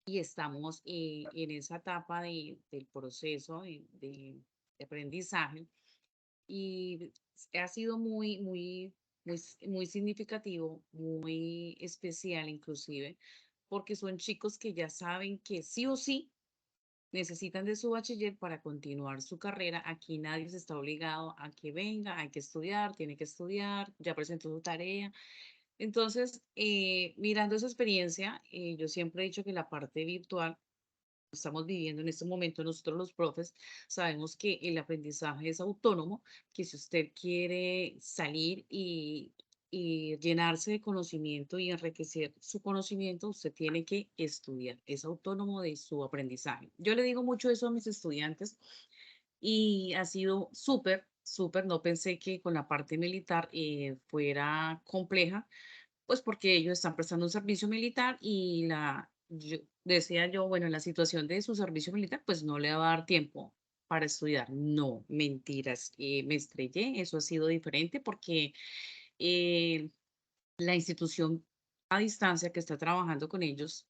y estamos en esa etapa del proceso de aprendizaje y ha sido muy significativo, muy especial inclusive, porque son chicos que ya saben que sí o sí necesitan de su bachiller para continuar su carrera. Aquí nadie se está obligado a que venga, hay que estudiar, tiene que estudiar, ya presentó su tarea. Entonces, mirando esa experiencia, yo siempre he dicho que la parte virtual estamos viviendo en este momento, nosotros los profes sabemos que el aprendizaje es autónomo, que si usted quiere salir y llenarse de conocimiento y enriquecer su conocimiento, usted tiene que estudiar, es autónomo de su aprendizaje. Yo le digo mucho eso a mis estudiantes y ha sido súper, súper, no pensé que con la parte militar fuera compleja pues porque ellos están prestando un servicio militar y decía yo, bueno, en la situación de su servicio militar, pues no le va a dar tiempo para estudiar. No, mentiras, me estrellé, eso ha sido diferente porque eh, la institución a distancia que está trabajando con ellos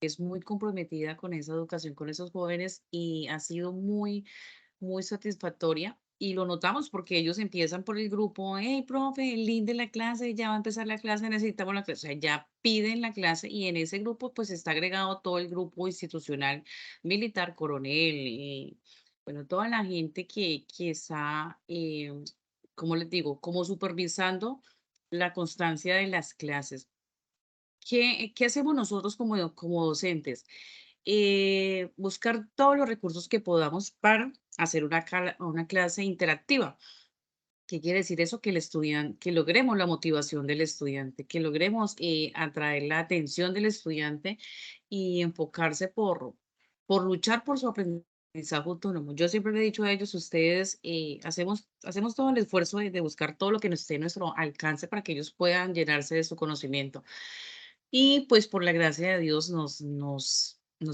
es muy comprometida con esa educación, con esos jóvenes y ha sido muy, muy satisfactoria. Y lo notamos porque ellos empiezan por el grupo, hey, profe, el link de la clase, ya va a empezar la clase, necesitamos la clase. O sea, ya piden la clase y en ese grupo pues está agregado todo el grupo institucional, militar, coronel, bueno, toda la gente que está, como les digo, como supervisando la constancia de las clases. ¿Qué hacemos nosotros como docentes? Buscar todos los recursos que podamos para hacer una clase interactiva. ¿Qué quiere decir eso? Que el estudiante, que logremos la motivación del estudiante, que logremos atraer la atención del estudiante y enfocarse por luchar por su aprendizaje autónomo. Yo siempre le he dicho a ellos, ustedes hacemos todo el esfuerzo de buscar todo lo que esté a nuestro alcance para que ellos puedan llenarse de su conocimiento. Y pues por la gracia de Dios nos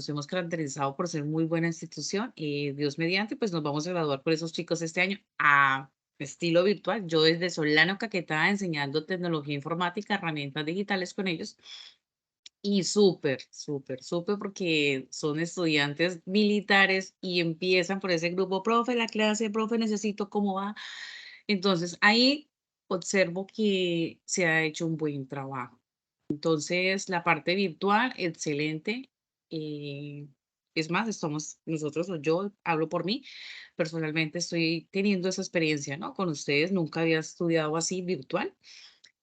hemos caracterizado por ser muy buena institución y Dios mediante, pues nos vamos a graduar por esos chicos este año a estilo virtual. Yo desde Solano, Caquetá, enseñando tecnología informática, herramientas digitales con ellos. Y súper, súper, súper, porque son estudiantes militares y empiezan por ese grupo, profe, la clase, profe, necesito cómo va. Entonces ahí observo que se ha hecho un buen trabajo. Entonces, la parte virtual, excelente. eh, es más, estamos nosotros, o yo hablo por mí, personalmente estoy teniendo esa experiencia, ¿no? Con ustedes, nunca había estudiado así virtual.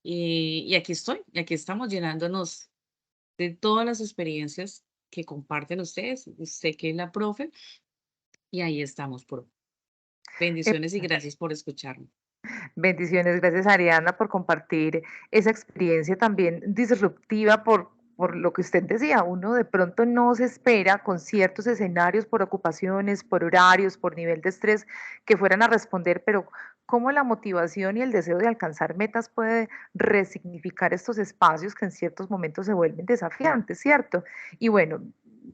Y aquí estoy, y aquí estamos llenándonos de todas las experiencias que comparten ustedes, usted que es la profe, y ahí estamos, por bendiciones y gracias por escucharme. Bendiciones, gracias Ariana por compartir esa experiencia también disruptiva por lo que usted decía, uno de pronto no se espera con ciertos escenarios por ocupaciones, por horarios, por nivel de estrés que fueran a responder, pero cómo la motivación y el deseo de alcanzar metas puede resignificar estos espacios que en ciertos momentos se vuelven desafiantes, ¿cierto? Y bueno,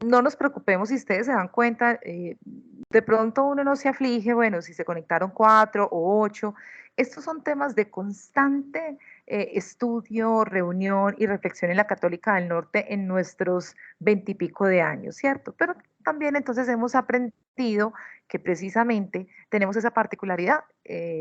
no nos preocupemos si ustedes se dan cuenta, de pronto uno no se aflige, bueno, si se conectaron 4 o 8, estos son temas de constante estudio, reunión y reflexión en la Católica del Norte en nuestros 20 y pico de años, ¿cierto? Pero también entonces hemos aprendido que precisamente tenemos esa particularidad,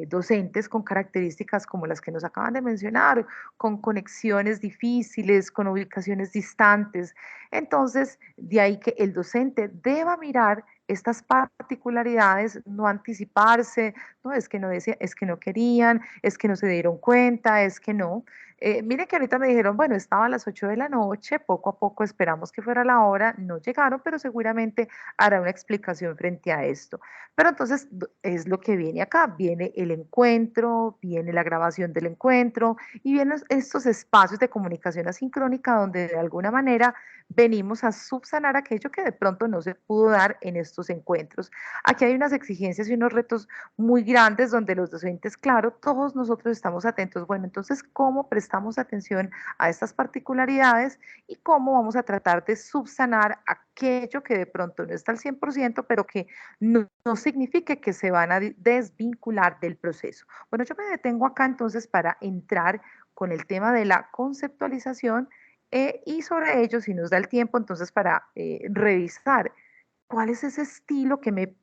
docentes con características como las que nos acaban de mencionar, con conexiones difíciles, con ubicaciones distantes. Entonces, de ahí que el docente deba mirar estas particularidades, no anticiparse, no, es que no decía, es que no querían, es que no se dieron cuenta, es que no. Miren que ahorita me dijeron, bueno, estaba a las 8 de la noche, poco a poco esperamos que fuera la hora, no llegaron, pero seguramente hará una explicación frente a esto. Pero entonces es lo que viene acá, viene el encuentro, viene la grabación del encuentro y vienen estos espacios de comunicación asincrónica donde de alguna manera venimos a subsanar aquello que de pronto no se pudo dar en estos encuentros. Aquí hay unas exigencias y unos retos muy grandes donde los docentes, claro, todos nosotros estamos atentos. Bueno, entonces, ¿cómo prestamos atención a estas particularidades y cómo vamos a tratar de subsanar aquello que de pronto no está al 100%, pero que no signifique que se van a desvincular del proceso? Bueno, yo me detengo acá entonces para entrar con el tema de la conceptualización y sobre ello, si nos da el tiempo, entonces para revisar cuál es ese estilo que me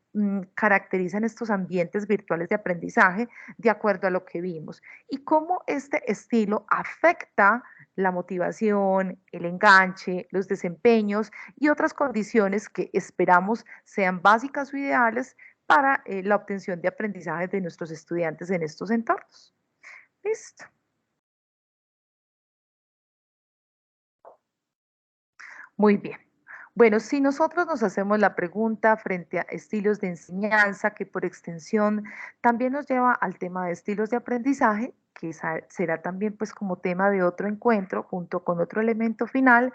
caracteriza en estos ambientes virtuales de aprendizaje de acuerdo a lo que vimos y cómo este estilo afecta la motivación, el enganche, los desempeños y otras condiciones que esperamos sean básicas o ideales para la obtención de aprendizaje de nuestros estudiantes en estos entornos. Listo. Muy bien. Bueno, si nosotros nos hacemos la pregunta frente a estilos de enseñanza, que por extensión también nos lleva al tema de estilos de aprendizaje, que será también pues como tema de otro encuentro junto con otro elemento final,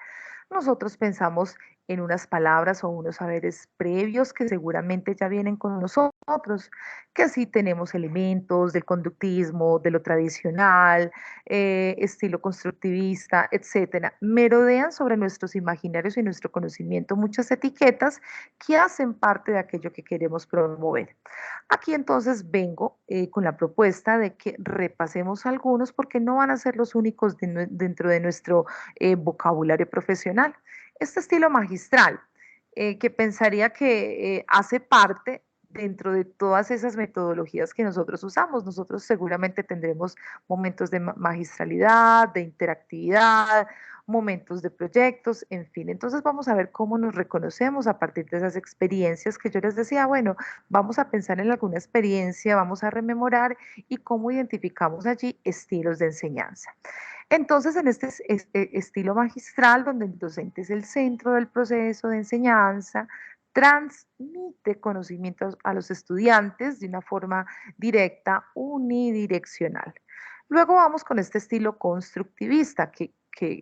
nosotros pensamos en unas palabras o unos saberes previos que seguramente ya vienen con nosotros, que sí tenemos elementos del conductismo, de lo tradicional, estilo constructivista, etcétera. Merodean sobre nuestros imaginarios y nuestro conocimiento muchas etiquetas que hacen parte de aquello que queremos promover. Aquí entonces vengo con la propuesta de que repasemos algunos porque no van a ser los únicos dentro de nuestro vocabulario profesional. Este estilo magistral, que pensaría que hace parte dentro de todas esas metodologías que nosotros usamos. Nosotros seguramente tendremos momentos de magistralidad, de interactividad, momentos de proyectos, en fin. Entonces vamos a ver cómo nos reconocemos a partir de esas experiencias que yo les decía, bueno, vamos a pensar en alguna experiencia, vamos a rememorar y cómo identificamos allí estilos de enseñanza. Entonces, en este estilo magistral, donde el docente es el centro del proceso de enseñanza, transmite conocimientos a los estudiantes de una forma directa, unidireccional. Luego vamos con este estilo constructivista, que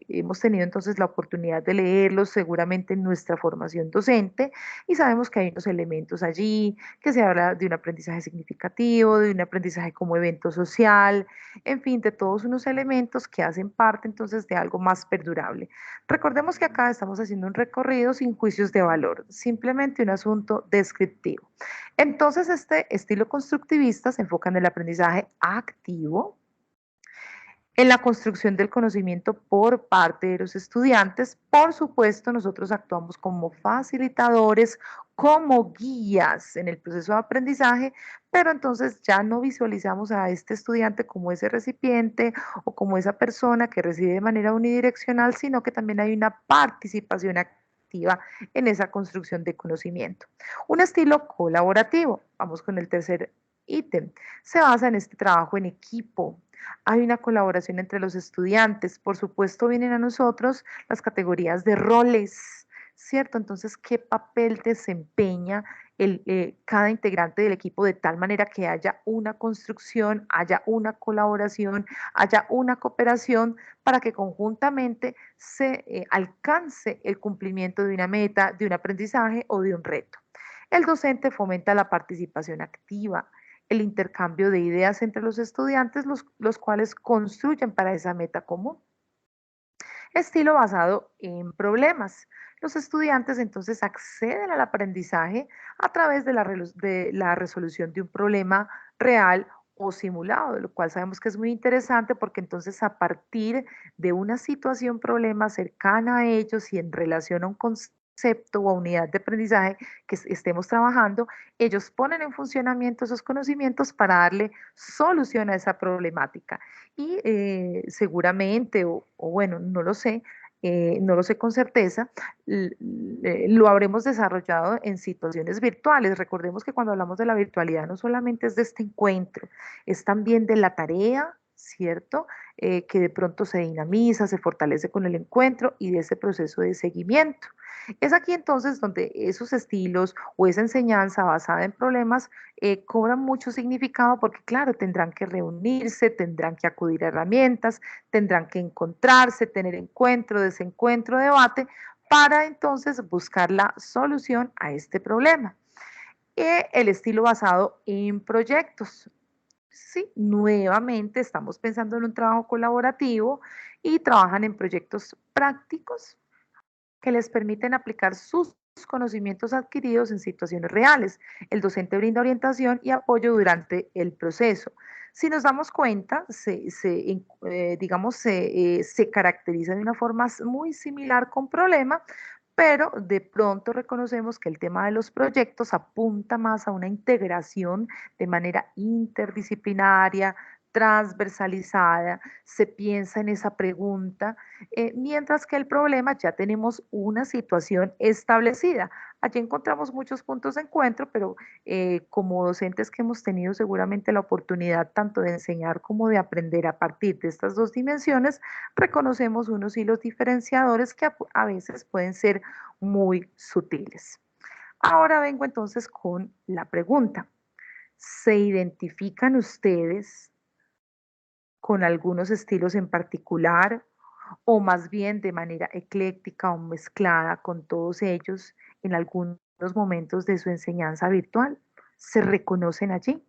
hemos tenido entonces la oportunidad de leerlos seguramente en nuestra formación docente y sabemos que hay unos elementos allí, que se habla de un aprendizaje significativo, de un aprendizaje como evento social, en fin, de todos unos elementos que hacen parte entonces de algo más perdurable. Recordemos que acá estamos haciendo un recorrido sin juicios de valor, simplemente un asunto descriptivo. Entonces, este estilo constructivista se enfoca en el aprendizaje activo, en la construcción del conocimiento por parte de los estudiantes. Por supuesto, nosotros actuamos como facilitadores, como guías en el proceso de aprendizaje, pero entonces ya no visualizamos a este estudiante como ese recipiente o como esa persona que recibe de manera unidireccional, sino que también hay una participación activa en esa construcción de conocimiento. Un estilo colaborativo, vamos con el tercer ítem, se basa en este trabajo en equipo. Hay una colaboración entre los estudiantes. Por supuesto, vienen a nosotros las categorías de roles, ¿cierto? Entonces, ¿qué papel desempeña cada integrante del equipo de tal manera que haya una construcción, haya una colaboración, haya una cooperación para que conjuntamente se alcance el cumplimiento de una meta, de un aprendizaje o de un reto? El docente fomenta la participación activa, el intercambio de ideas entre los estudiantes, los cuales construyen para esa meta común. Estilo basado en problemas. Los estudiantes entonces acceden al aprendizaje a través de la resolución de un problema real o simulado, de lo cual sabemos que es muy interesante porque entonces a partir de una situación problema cercana a ellos y en relación a un concepto o a unidad de aprendizaje que estemos trabajando, ellos ponen en funcionamiento esos conocimientos para darle solución a esa problemática. Y seguramente, o bueno, no lo sé con certeza, lo habremos desarrollado en situaciones virtuales. Recordemos que cuando hablamos de la virtualidad no solamente es de este encuentro, es también de la tarea, ¿cierto? Que de pronto se dinamiza, se fortalece con el encuentro y de ese proceso de seguimiento. Es aquí entonces donde esos estilos o esa enseñanza basada en problemas cobran mucho significado porque, claro, tendrán que reunirse, tendrán que acudir a herramientas, tendrán que encontrarse, tener encuentro, desencuentro, debate, para entonces buscar la solución a este problema. El estilo basado en proyectos. Sí, nuevamente estamos pensando en un trabajo colaborativo y trabajan en proyectos prácticos que les permiten aplicar sus conocimientos adquiridos en situaciones reales. El docente brinda orientación y apoyo durante el proceso. Si nos damos cuenta, se caracteriza de una forma muy similar con problema, pero de pronto reconocemos que el tema de los proyectos apunta más a una integración de manera interdisciplinaria, transversalizada, se piensa en esa pregunta, mientras que el problema ya tenemos una situación establecida. Allí encontramos muchos puntos de encuentro, pero como docentes que hemos tenido seguramente la oportunidad tanto de enseñar como de aprender a partir de estas dos dimensiones, reconocemos unos hilos diferenciadores que a veces pueden ser muy sutiles. Ahora vengo entonces con la pregunta. ¿Se identifican ustedes con algunos estilos en particular o más bien de manera ecléctica o mezclada con todos ellos en algunos momentos de su enseñanza virtual? ¿Se reconocen allí?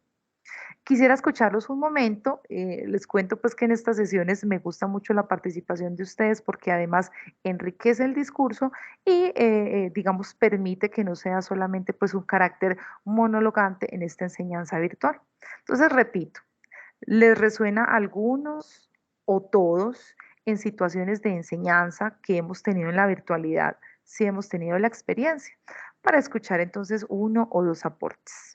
Quisiera escucharlos un momento. Les cuento pues que en estas sesiones me gusta mucho la participación de ustedes porque además enriquece el discurso y digamos permite que no sea solamente pues un carácter monologante en esta enseñanza virtual. Entonces repito, ¿les resuena a algunos o todos en situaciones de enseñanza que hemos tenido en la virtualidad, si hemos tenido la experiencia? Para escuchar entonces uno o dos aportes.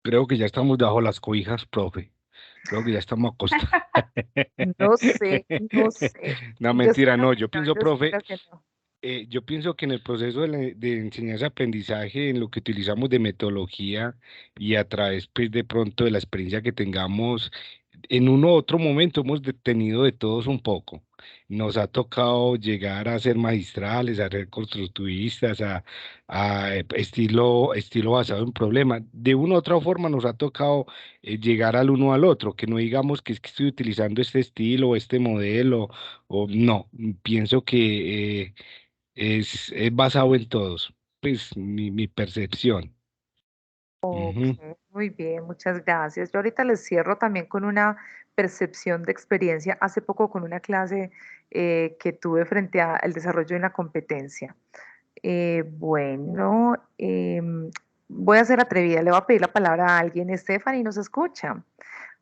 Creo que ya estamos bajo las cobijas, profe. Creo que ya estamos acostados. No sé, no sé. No, Yo mentira, espero no. que Yo no, pienso, yo profe, espero que no. yo pienso que en el proceso de enseñanza-aprendizaje, en lo que utilizamos de metodología y a través, pues, de pronto de la experiencia que tengamos, en uno u otro momento hemos tenido de todos un poco. Nos ha tocado llegar a ser magistrales, a ser constructivistas, a estilo basado en problemas. De una u otra forma nos ha tocado llegar al uno al otro, que no digamos que es que estoy utilizando este estilo o este modelo, o no, pienso que es basado en todos, pues mi percepción. Ok, Ujú. muy bien, muchas gracias. Yo ahorita les cierro también con una percepción de experiencia. Hace poco con una clase que tuve frente al desarrollo de una competencia. Bueno, voy a ser atrevida, le voy a pedir la palabra a alguien. Stephanie, ¿nos escucha?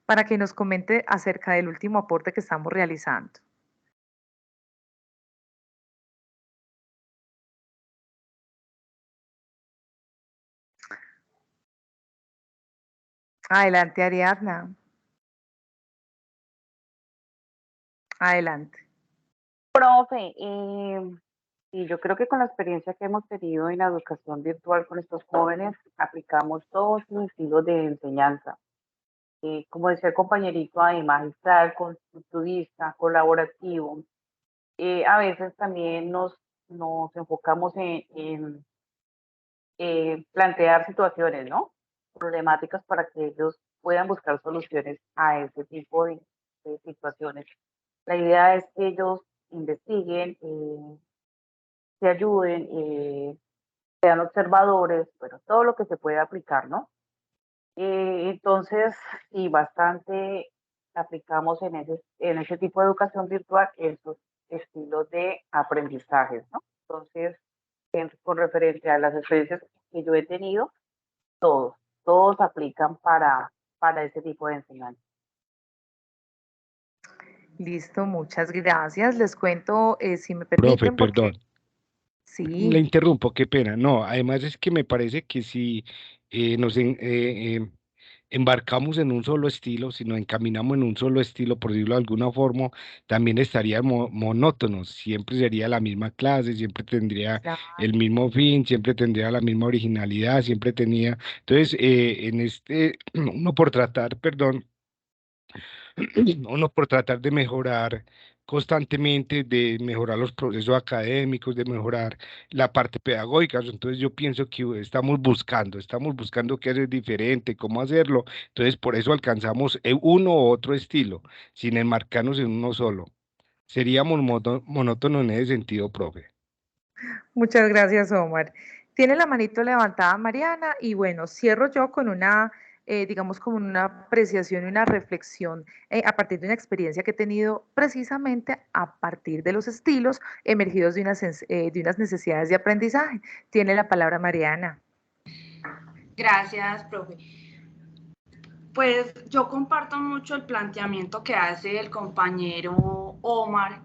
Para que nos comente acerca del último aporte que estamos realizando. Adelante, Ariadna. Adelante. Profe, y yo creo que con la experiencia que hemos tenido en la educación virtual con estos jóvenes, aplicamos todos los estilos de enseñanza. Como decía el compañerito, ahí, magistral, constructivista, colaborativo. A veces también nos enfocamos en plantear situaciones, ¿no? Problemáticas para que ellos puedan buscar soluciones a ese tipo de situaciones. La idea es que ellos investiguen, se ayuden, sean observadores, bueno, todo lo que se puede aplicar, ¿no? Entonces, sí, bastante aplicamos en ese tipo de educación virtual esos estilos de aprendizajes, ¿no? Entonces, con referencia a las experiencias que yo he tenido, todos, todos aplican para ese tipo de enseñanza. Listo, muchas gracias. Les cuento, si me Profe, permiten, porque perdón. Le sí, interrumpo, qué pena. No, además es que me parece que si embarcamos en un solo estilo, si nos encaminamos en un solo estilo, por decirlo de alguna forma, también estaría monótonos. Siempre sería la misma clase, siempre tendría claro. el mismo fin, siempre tendría la misma originalidad, siempre tenía. Entonces, uno por tratar, perdón, uno por tratar de mejorar constantemente, de mejorar los procesos académicos, de mejorar la parte pedagógica. Entonces yo pienso que estamos buscando qué hacer diferente, cómo hacerlo. Entonces por eso alcanzamos uno u otro estilo, sin enmarcarnos en uno solo. Seríamos monótonos en ese sentido, profe. Muchas gracias, Omar. Tiene la manito levantada Mariana y bueno, cierro yo con una, digamos, como una apreciación y una reflexión a partir de una experiencia que he tenido precisamente a partir de los estilos emergidos de unas necesidades de aprendizaje. Tiene la palabra Mariana. Gracias, profe. Pues yo comparto mucho el planteamiento que hace el compañero Omar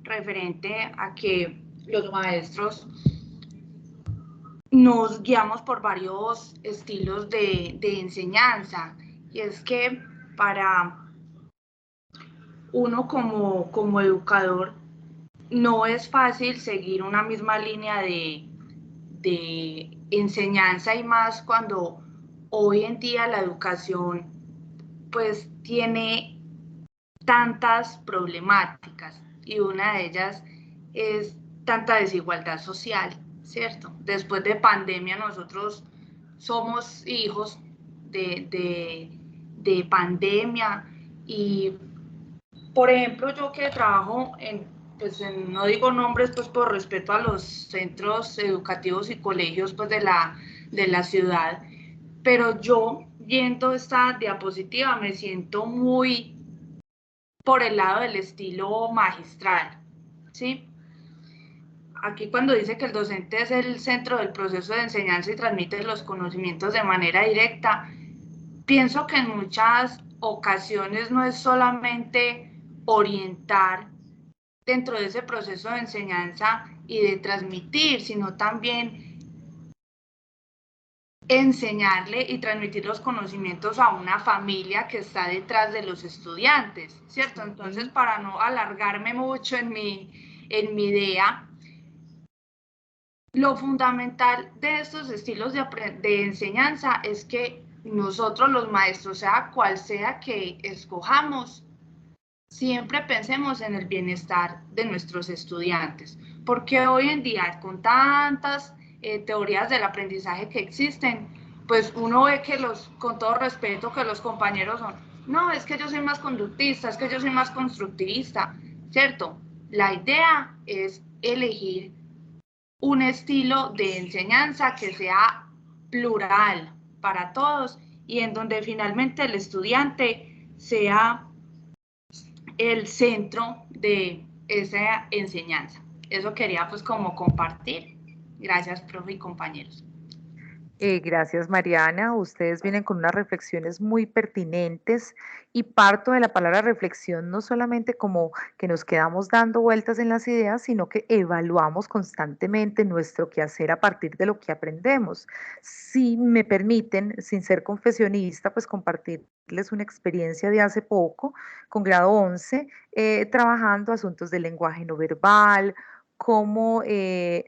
referente a que los maestros nos guiamos por varios estilos de enseñanza. Y es que para uno como educador no es fácil seguir una misma línea de enseñanza y más cuando hoy en día la educación pues tiene tantas problemáticas y una de ellas es tanta desigualdad social, ¿cierto? Después de pandemia nosotros somos hijos de pandemia y, por ejemplo, yo que trabajo pues no digo nombres pues por respeto a los centros educativos y colegios pues de la ciudad, pero yo viendo esta diapositiva me siento muy por el lado del estilo magistral, ¿sí? Aquí cuando dice que el docente es el centro del proceso de enseñanza y transmite los conocimientos de manera directa, pienso que en muchas ocasiones no es solamente orientar dentro de ese proceso de enseñanza y de transmitir, sino también enseñarle y transmitir los conocimientos a una familia que está detrás de los estudiantes, ¿cierto? Entonces, para no alargarme mucho en mi idea, lo fundamental de estos estilos de enseñanza es que nosotros los maestros, sea cual sea que escojamos, siempre pensemos en el bienestar de nuestros estudiantes, porque hoy en día con tantas teorías del aprendizaje que existen, pues uno ve que con todo respeto, que los compañeros son, no, es que yo soy más conductista, es que yo soy más constructivista, ¿cierto? La idea es elegir un estilo de enseñanza que sea plural para todos y en donde finalmente el estudiante sea el centro de esa enseñanza. Eso quería pues como compartir. Gracias, profe y compañeros. Gracias, Mariana. Ustedes vienen con unas reflexiones muy pertinentes y parto de la palabra reflexión no solamente como que nos quedamos dando vueltas en las ideas, sino que evaluamos constantemente nuestro quehacer a partir de lo que aprendemos. Si me permiten, sin ser confesionista, pues compartirles una experiencia de hace poco con grado 11, trabajando asuntos de lenguaje no verbal, cómo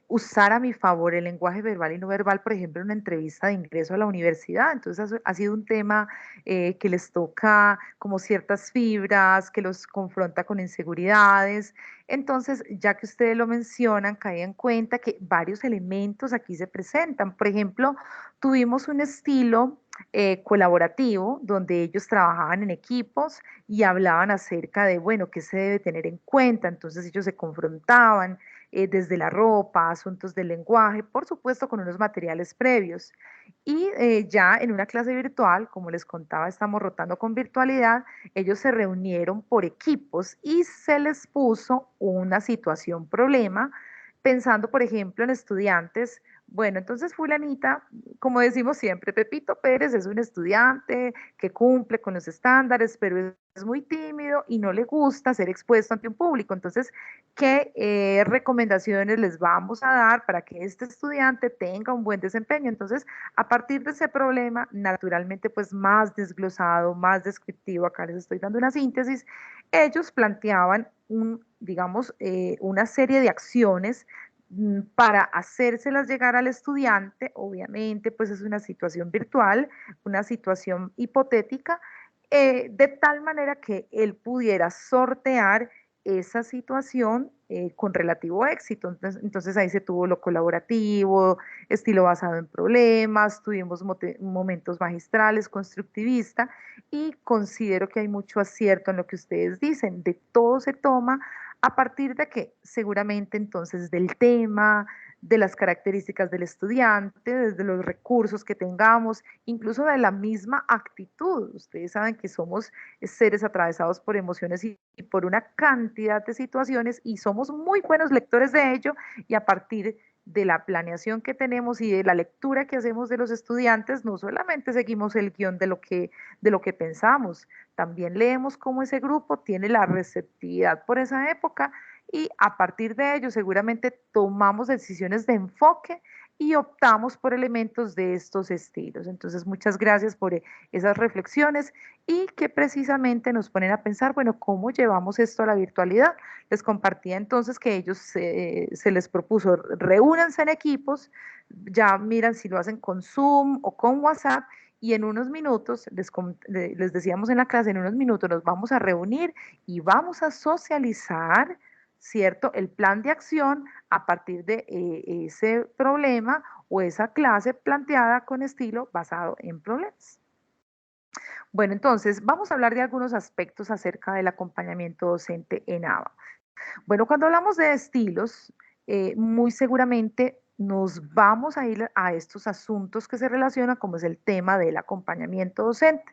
usar a mi favor el lenguaje verbal y no verbal, por ejemplo, en una entrevista de ingreso a la universidad. Entonces, ha sido un tema que les toca como ciertas fibras, que los confronta con inseguridades. Entonces, ya que ustedes lo mencionan, cae en cuenta que varios elementos aquí se presentan. Por ejemplo, tuvimos un estilo colaborativo donde ellos trabajaban en equipos y hablaban acerca de, bueno, qué se debe tener en cuenta. Entonces, ellos se confrontaban desde la ropa, asuntos del lenguaje, por supuesto con unos materiales previos. Y ya en una clase virtual, como les contaba, estamos rotando con virtualidad, ellos se reunieron por equipos y se les puso una situación problema, pensando, por ejemplo, en estudiantes. Bueno, entonces fulanita, como decimos siempre, Pepito Pérez es un estudiante que cumple con los estándares, pero es muy tímido y no le gusta ser expuesto ante un público. Entonces, ¿qué recomendaciones les vamos a dar para que este estudiante tenga un buen desempeño? Entonces, a partir de ese problema, naturalmente, pues más desglosado, más descriptivo, acá les estoy dando una síntesis, ellos planteaban digamos, una serie de acciones para hacérselas llegar al estudiante. Obviamente, pues es una situación virtual, una situación hipotética, de tal manera que él pudiera sortear esa situación con relativo éxito. Entonces ahí se tuvo lo colaborativo, estilo basado en problemas, tuvimos momentos magistrales, constructivista, y considero que hay mucho acierto en lo que ustedes dicen. De todo se toma a partir de que seguramente entonces del tema, de las características del estudiante, desde los recursos que tengamos, incluso de la misma actitud. Ustedes saben que somos seres atravesados por emociones y por una cantidad de situaciones y somos muy buenos lectores de ello, y a partir de la planeación que tenemos y de la lectura que hacemos de los estudiantes, no solamente seguimos el guión de lo que pensamos, también leemos cómo ese grupo tiene la receptividad por esa época y a partir de ello seguramente tomamos decisiones de enfoque y optamos por elementos de estos estilos. Entonces, muchas gracias por esas reflexiones y que precisamente nos ponen a pensar, bueno, ¿cómo llevamos esto a la virtualidad? Les compartía entonces que ellos se les propuso, reúnanse en equipos, ya miran si lo hacen con Zoom o con WhatsApp, y en unos minutos, les decíamos en la clase, en unos minutos nos vamos a reunir y vamos a socializar ¿cierto? El plan de acción a partir de ese problema o esa clase planteada con estilo basado en problemas. Bueno, entonces vamos a hablar de algunos aspectos acerca del acompañamiento docente en ABA. Bueno, cuando hablamos de estilos, muy seguramente nos vamos a ir a estos asuntos que se relacionan, como es el tema del acompañamiento docente.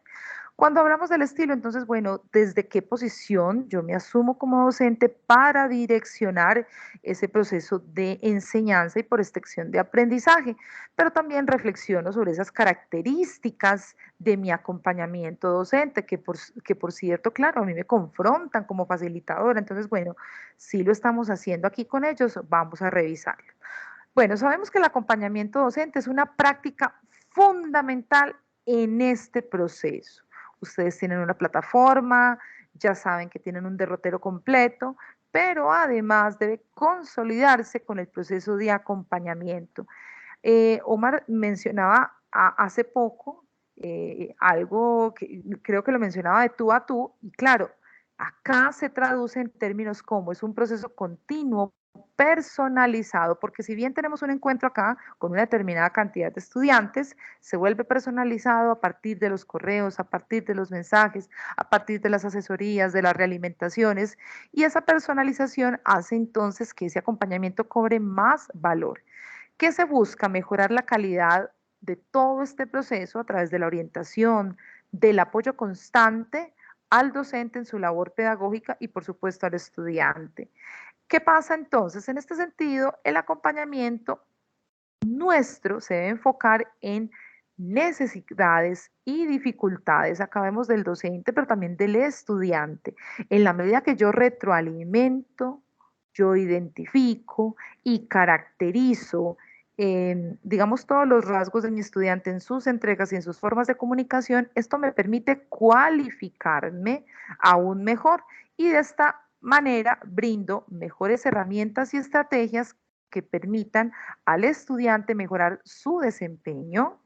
Cuando hablamos del estilo, entonces, bueno, ¿desde qué posición yo me asumo como docente para direccionar ese proceso de enseñanza y por extensión de aprendizaje? Pero también reflexiono sobre esas características de mi acompañamiento docente, que por cierto, claro, a mí me confrontan como facilitadora. Entonces, bueno, si lo estamos haciendo aquí con ellos, vamos a revisarlo. Bueno, sabemos que el acompañamiento docente es una práctica fundamental en este proceso. Ustedes tienen una plataforma, ya saben que tienen un derrotero completo, pero además debe consolidarse con el proceso de acompañamiento. Omar mencionaba hace poco algo que creo que lo mencionaba de tú a tú, y claro, acá se traduce en términos como es un proceso continuo, personalizado, porque si bien tenemos un encuentro acá con una determinada cantidad de estudiantes, se vuelve personalizado a partir de los correos, a partir de los mensajes, a partir de las asesorías, de las realimentaciones, y esa personalización hace entonces que ese acompañamiento cobre más valor. ¿Qué se busca? Mejorar la calidad de todo este proceso a través de la orientación, del apoyo constante al docente en su labor pedagógica y por supuesto al estudiante. ¿Qué pasa entonces? En este sentido, el acompañamiento nuestro se debe enfocar en necesidades y dificultades, acá vemos del docente, pero también del estudiante. En la medida que yo retroalimento, yo identifico y caracterizo, digamos, todos los rasgos de mi estudiante en sus entregas y en sus formas de comunicación, esto me permite cualificarme aún mejor y de esta manera brindo mejores herramientas y estrategias que permitan al estudiante mejorar su desempeño,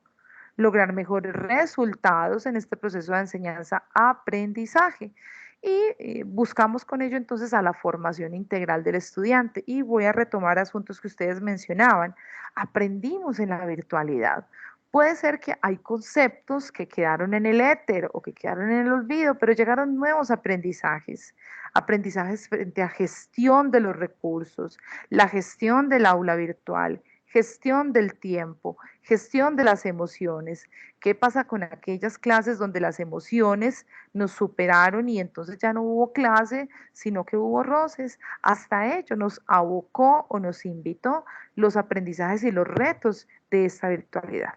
lograr mejores resultados en este proceso de enseñanza-aprendizaje. Y buscamos con ello entonces a la formación integral del estudiante. Y voy a retomar asuntos que ustedes mencionaban. Aprendimos en la virtualidad. Puede ser que hay conceptos que quedaron en el éter o que quedaron en el olvido, pero llegaron nuevos aprendizajes. Aprendizajes frente a gestión de los recursos, la gestión del aula virtual, gestión del tiempo, gestión de las emociones. ¿Qué pasa con aquellas clases donde las emociones nos superaron y entonces ya no hubo clase, sino que hubo roces? Hasta ello nos abocó o nos invitó los aprendizajes y los retos de esta virtualidad.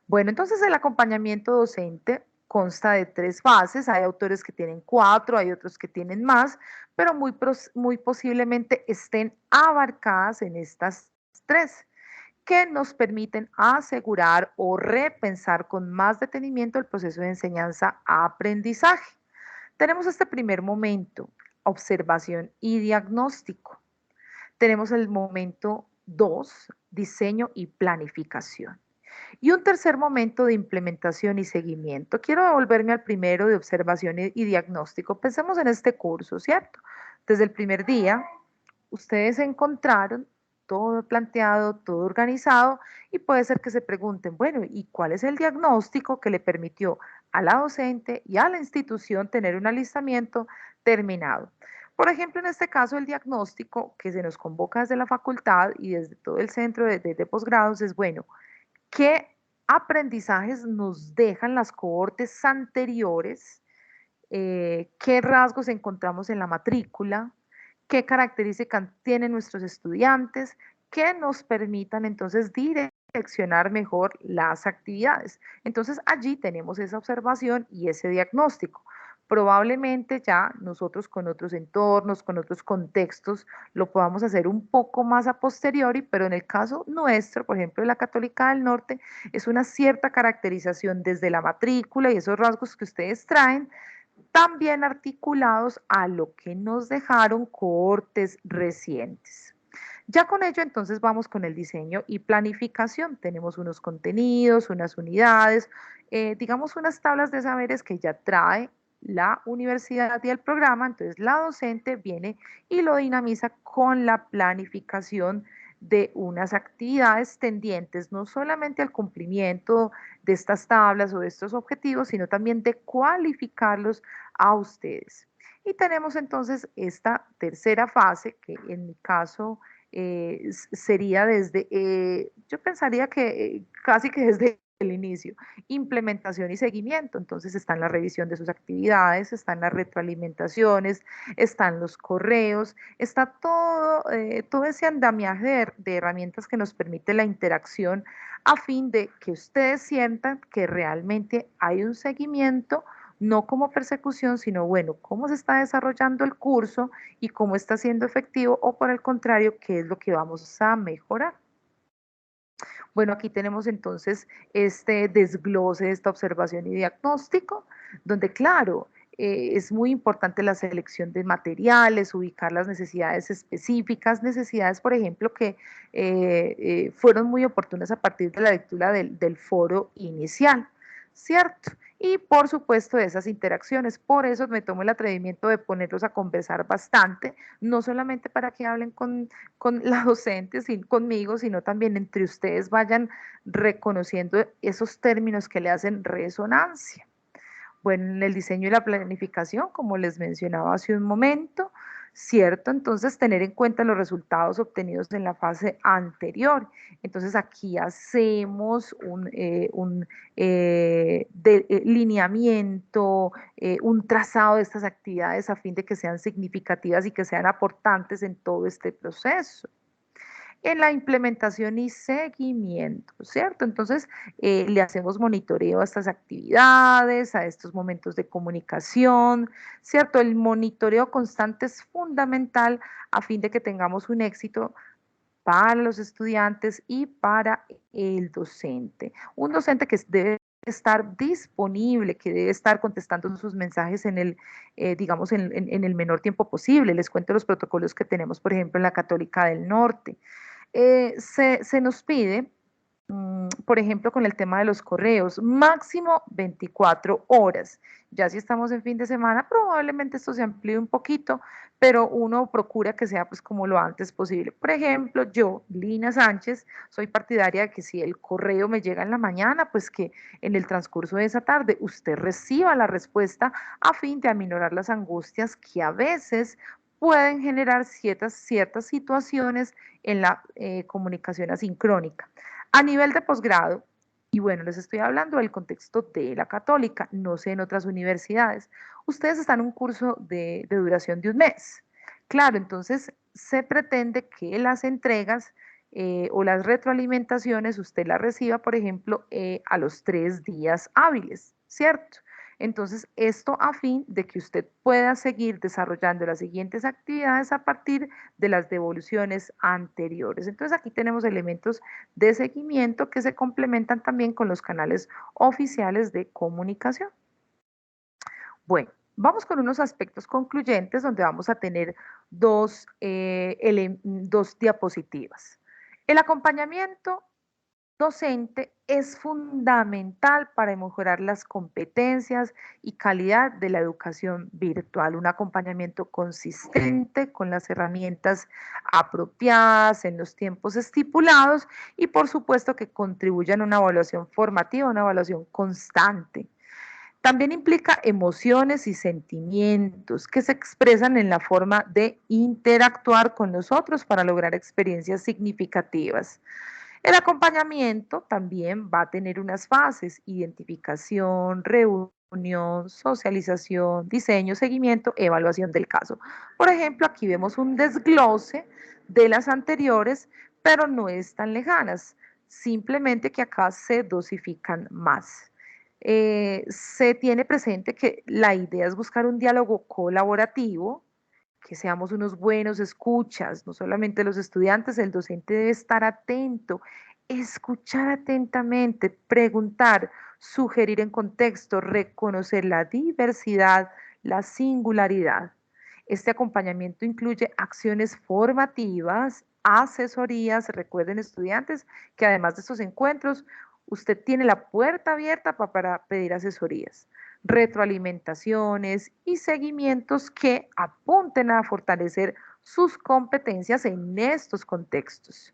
Bueno, entonces el acompañamiento docente consta de 3 fases, hay autores que tienen 4, hay otros que tienen más, pero muy posiblemente estén abarcadas en estas 3, que nos permiten asegurar o repensar con más detenimiento el proceso de enseñanza-aprendizaje. Tenemos este primer momento, observación y diagnóstico. Tenemos el momento 2, diseño y planificación. Y un tercer momento de implementación y seguimiento. Quiero devolverme al primero de observación y diagnóstico. Pensemos en este curso, ¿cierto? Desde el primer día, ustedes encontraron todo planteado, todo organizado, y puede ser que se pregunten, bueno, ¿y cuál es el diagnóstico que le permitió a la docente y a la institución tener un alistamiento terminado? Por ejemplo, en este caso, el diagnóstico que se nos convoca desde la facultad y desde todo el centro de posgrados es, bueno, ¿qué aprendizajes nos dejan las cohortes anteriores? ¿Qué rasgos encontramos en la matrícula? ¿Qué características tienen nuestros estudiantes? Que nos permitan entonces direccionar mejor las actividades. Entonces allí tenemos esa observación y ese diagnóstico. Probablemente ya nosotros con otros entornos, con otros contextos, lo podamos hacer un poco más a posteriori, pero en el caso nuestro, por ejemplo, de la Católica del Norte, es una cierta caracterización desde la matrícula y esos rasgos que ustedes traen, también articulados a lo que nos dejaron cohortes recientes. Ya con ello, entonces vamos con el diseño y planificación. Tenemos unos contenidos, unas unidades, digamos unas tablas de saberes que ya trae la universidad y el programa, entonces la docente viene y lo dinamiza con la planificación de unas actividades tendientes no solamente al cumplimiento de estas tablas o de estos objetivos, sino también de cualificarlos a ustedes. Y tenemos entonces esta tercera fase, que en mi caso sería desde, yo pensaría que casi que desde el inicio, implementación y seguimiento. Entonces están la revisión de sus actividades, están las retroalimentaciones, están los correos, está todo ese andamiaje de herramientas que nos permite la interacción a fin de que ustedes sientan que realmente hay un seguimiento, no como persecución, sino bueno, cómo se está desarrollando el curso y cómo está siendo efectivo o por el contrario, qué es lo que vamos a mejorar. Bueno, aquí tenemos entonces este desglose, esta observación y diagnóstico, donde claro, es muy importante la selección de materiales, ubicar las necesidades específicas, necesidades, por ejemplo, que fueron muy oportunas a partir de la lectura del foro inicial, ¿cierto? Y por supuesto de esas interacciones, por eso me tomo el atrevimiento de ponerlos a conversar bastante, no solamente para que hablen con la docente, conmigo, sino también entre ustedes vayan reconociendo esos términos que le hacen resonancia. Bueno, en el diseño y la planificación, como les mencionaba hace un momento, ¿cierto? Entonces, tener en cuenta los resultados obtenidos en la fase anterior. Entonces, aquí hacemos un lineamiento, un trazado de estas actividades a fin de que sean significativas y que sean aportantes en todo este proceso. En la implementación y seguimiento, ¿cierto? Entonces, le hacemos monitoreo a estas actividades, a estos momentos de comunicación, ¿cierto? El monitoreo constante es fundamental a fin de que tengamos un éxito para los estudiantes y para el docente. Un docente que debe estar disponible, que debe estar contestando sus mensajes en el, digamos, en el menor tiempo posible. Les cuento los protocolos que tenemos, por ejemplo, en la Católica del Norte. Se nos pide, por ejemplo, con el tema de los correos, máximo 24 horas. Ya si estamos en fin de semana, probablemente esto se amplíe un poquito, pero uno procura que sea pues como lo antes posible. Por ejemplo, yo, Lina Sánchez, soy partidaria de que si el correo me llega en la mañana, pues que en el transcurso de esa tarde usted reciba la respuesta a fin de aminorar las angustias que a veces pueden generar ciertas situaciones en la comunicación asincrónica. A nivel de posgrado, y bueno, les estoy hablando del contexto de la Católica, no sé en otras universidades, ustedes están en un curso de duración de un mes. Claro, entonces se pretende que las entregas o las retroalimentaciones usted las reciba, por ejemplo, a los 3 días hábiles, ¿cierto? Entonces, esto a fin de que usted pueda seguir desarrollando las siguientes actividades a partir de las devoluciones anteriores. Entonces, aquí tenemos elementos de seguimiento que se complementan también con los canales oficiales de comunicación. Bueno, vamos con unos aspectos concluyentes donde vamos a tener dos diapositivas. El acompañamiento docente es fundamental para mejorar las competencias y calidad de la educación virtual, un acompañamiento consistente con las herramientas apropiadas en los tiempos estipulados y por supuesto que contribuyan a una evaluación formativa, una evaluación constante. También implica emociones y sentimientos que se expresan en la forma de interactuar con nosotros para lograr experiencias significativas. El acompañamiento también va a tener unas fases: identificación, reunión, socialización, diseño, seguimiento, evaluación del caso. Por ejemplo, aquí vemos un desglose de las anteriores, pero no están lejanas, simplemente que acá se dosifican más. Se tiene presente que la idea es buscar un diálogo colaborativo, que seamos unos buenos escuchas, no solamente los estudiantes, el docente debe estar atento, escuchar atentamente, preguntar, sugerir en contexto, reconocer la diversidad, la singularidad. Este acompañamiento incluye acciones formativas, asesorías. Recuerden, estudiantes, que además de estos encuentros, usted tiene la puerta abierta para pedir asesorías. retroalimentaciones y seguimientos que apunten a fortalecer sus competencias en estos contextos.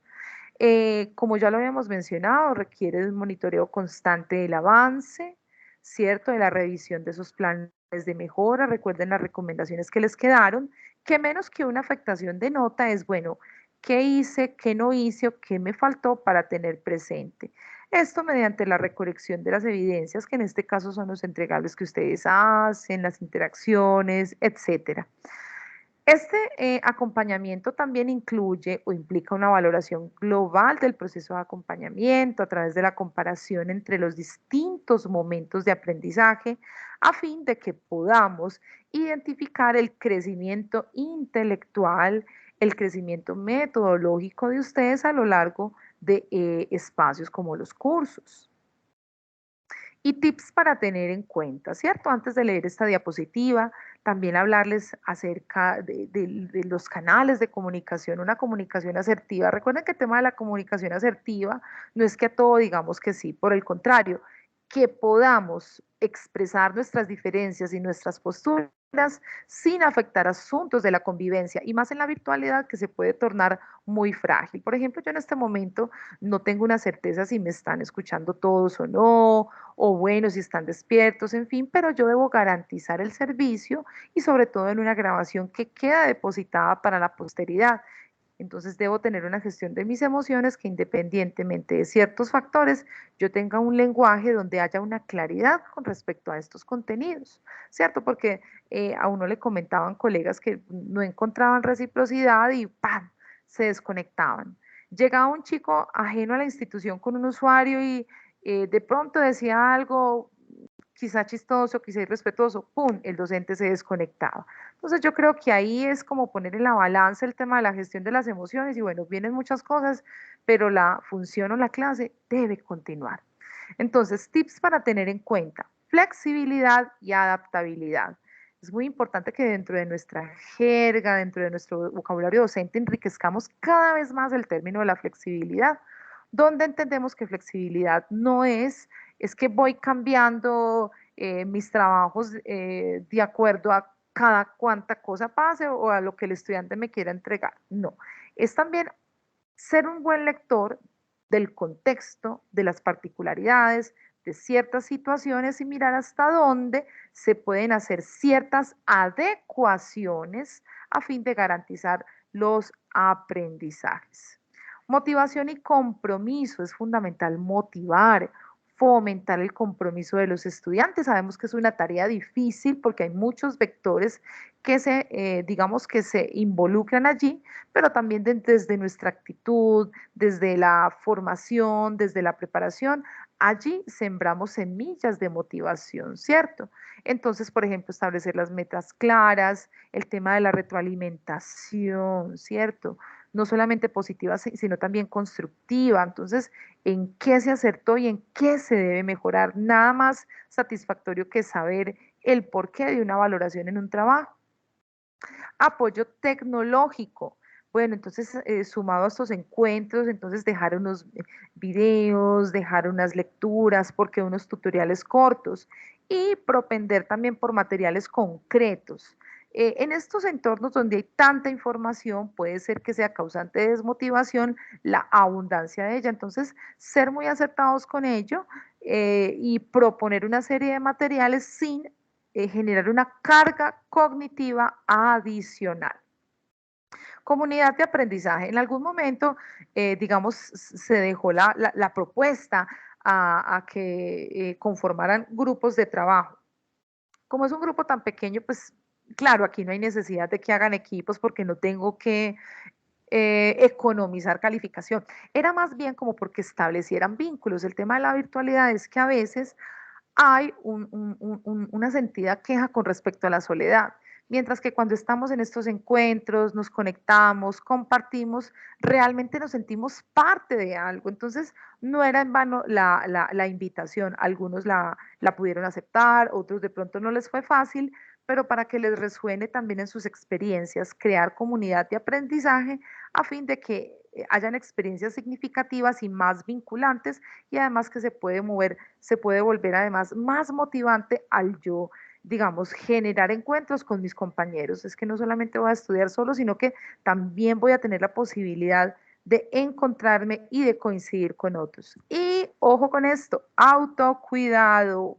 Como ya lo habíamos mencionado, requiere un monitoreo constante del avance, ¿cierto? De la revisión de esos planes de mejora. Recuerden las recomendaciones que les quedaron, que menos que una afectación de nota es, bueno, ¿qué hice, qué no hice o qué me faltó para tener presente? Esto mediante la recolección de las evidencias, que en este caso son los entregables que ustedes hacen, las interacciones, etcétera. Este acompañamiento también incluye o implica una valoración global del proceso de acompañamiento a través de la comparación entre los distintos momentos de aprendizaje a fin de que podamos identificar el crecimiento intelectual, el crecimiento metodológico de ustedes a lo largo de espacios como los cursos. Y tips para tener en cuenta, ¿cierto? Antes de leer esta diapositiva, también hablarles acerca de los canales de comunicación, una comunicación asertiva. Recuerden que el tema de la comunicación asertiva no es que a todo digamos que sí, por el contrario, que podamos expresar nuestras diferencias y nuestras posturas sin afectar asuntos de la convivencia y más en la virtualidad que se puede tornar muy frágil. Por ejemplo, yo en este momento no tengo una certeza si me están escuchando todos o no, o bueno, si están despiertos, en fin, pero yo debo garantizar el servicio y sobre todo en una grabación que queda depositada para la posteridad. Entonces debo tener una gestión de mis emociones que independientemente de ciertos factores, yo tenga un lenguaje donde haya una claridad con respecto a estos contenidos, ¿cierto? Porque a uno le comentaban colegas que no encontraban reciprocidad y ¡pam! Se desconectaban. Llegaba un chico ajeno a la institución con un usuario y de pronto decía algo quizá chistoso, quizá irrespetuoso, ¡pum!, el docente se desconectaba. Entonces yo creo que ahí es como poner en la balanza el tema de la gestión de las emociones y bueno, vienen muchas cosas, pero la función o la clase debe continuar. Entonces, tips para tener en cuenta, flexibilidad y adaptabilidad. Es muy importante que dentro de nuestra jerga, dentro de nuestro vocabulario docente, enriquezcamos cada vez más el término de la flexibilidad, donde entendemos que flexibilidad no es que voy cambiando mis trabajos de acuerdo a cada cuanta cosa pase o a lo que el estudiante me quiera entregar. No, es también ser un buen lector del contexto, de las particularidades, de ciertas situaciones y mirar hasta dónde se pueden hacer ciertas adecuaciones a fin de garantizar los aprendizajes. Motivación y compromiso, es fundamental motivar, fomentar el compromiso de los estudiantes. Sabemos que es una tarea difícil porque hay muchos vectores que digamos que se involucran allí, pero también desde nuestra actitud, desde la formación, desde la preparación, allí sembramos semillas de motivación, ¿cierto? Entonces, por ejemplo, establecer las metas claras, el tema de la retroalimentación, ¿cierto? No solamente positiva, sino también constructiva. Entonces, ¿en qué se acertó y en qué se debe mejorar? Nada más satisfactorio que saber el porqué de una valoración en un trabajo. Apoyo tecnológico. Bueno, entonces, sumado a estos encuentros, entonces dejar unos videos, dejar unas lecturas, porque unos tutoriales cortos y propender también por materiales concretos. En estos entornos donde hay tanta información, puede ser que sea causante de desmotivación la abundancia de ella. Entonces, ser muy acertados con ello y proponer una serie de materiales sin generar una carga cognitiva adicional. Comunidad de aprendizaje. En algún momento, digamos, se dejó la propuesta a que conformaran grupos de trabajo. Como es un grupo tan pequeño, pues claro, aquí no hay necesidad de que hagan equipos porque no tengo que economizar calificación. Era más bien como porque establecieran vínculos. El tema de la virtualidad es que a veces hay una sentida queja con respecto a la soledad. Mientras que cuando estamos en estos encuentros, nos conectamos, compartimos, realmente nos sentimos parte de algo. Entonces, no era en vano la invitación. Algunos la pudieron aceptar, otros de pronto no les fue fácil, pero para que les resuene también en sus experiencias, crear comunidad de aprendizaje a fin de que hayan experiencias significativas y más vinculantes, y además que se puede mover, se puede volver además más motivante al yo, digamos, generar encuentros con mis compañeros. Es que no solamente voy a estudiar solo, sino que también voy a tener la posibilidad de encontrarme y de coincidir con otros. Y ojo con esto, autocuidado.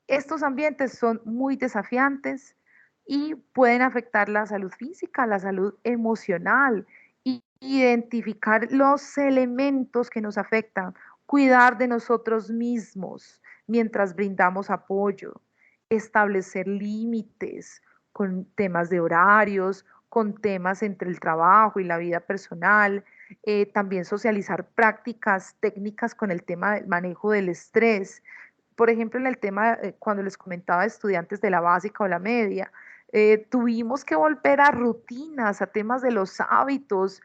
Estos ambientes son muy desafiantes y pueden afectar la salud física, la salud emocional, y identificar los elementos que nos afectan, cuidar de nosotros mismos mientras brindamos apoyo, establecer límites con temas de horarios, con temas entre el trabajo y la vida personal, también socializar prácticas técnicas con el tema del manejo del estrés. Por ejemplo, en el tema, cuando les comentaba estudiantes de la básica o la media, tuvimos que volver a rutinas, a temas de los hábitos,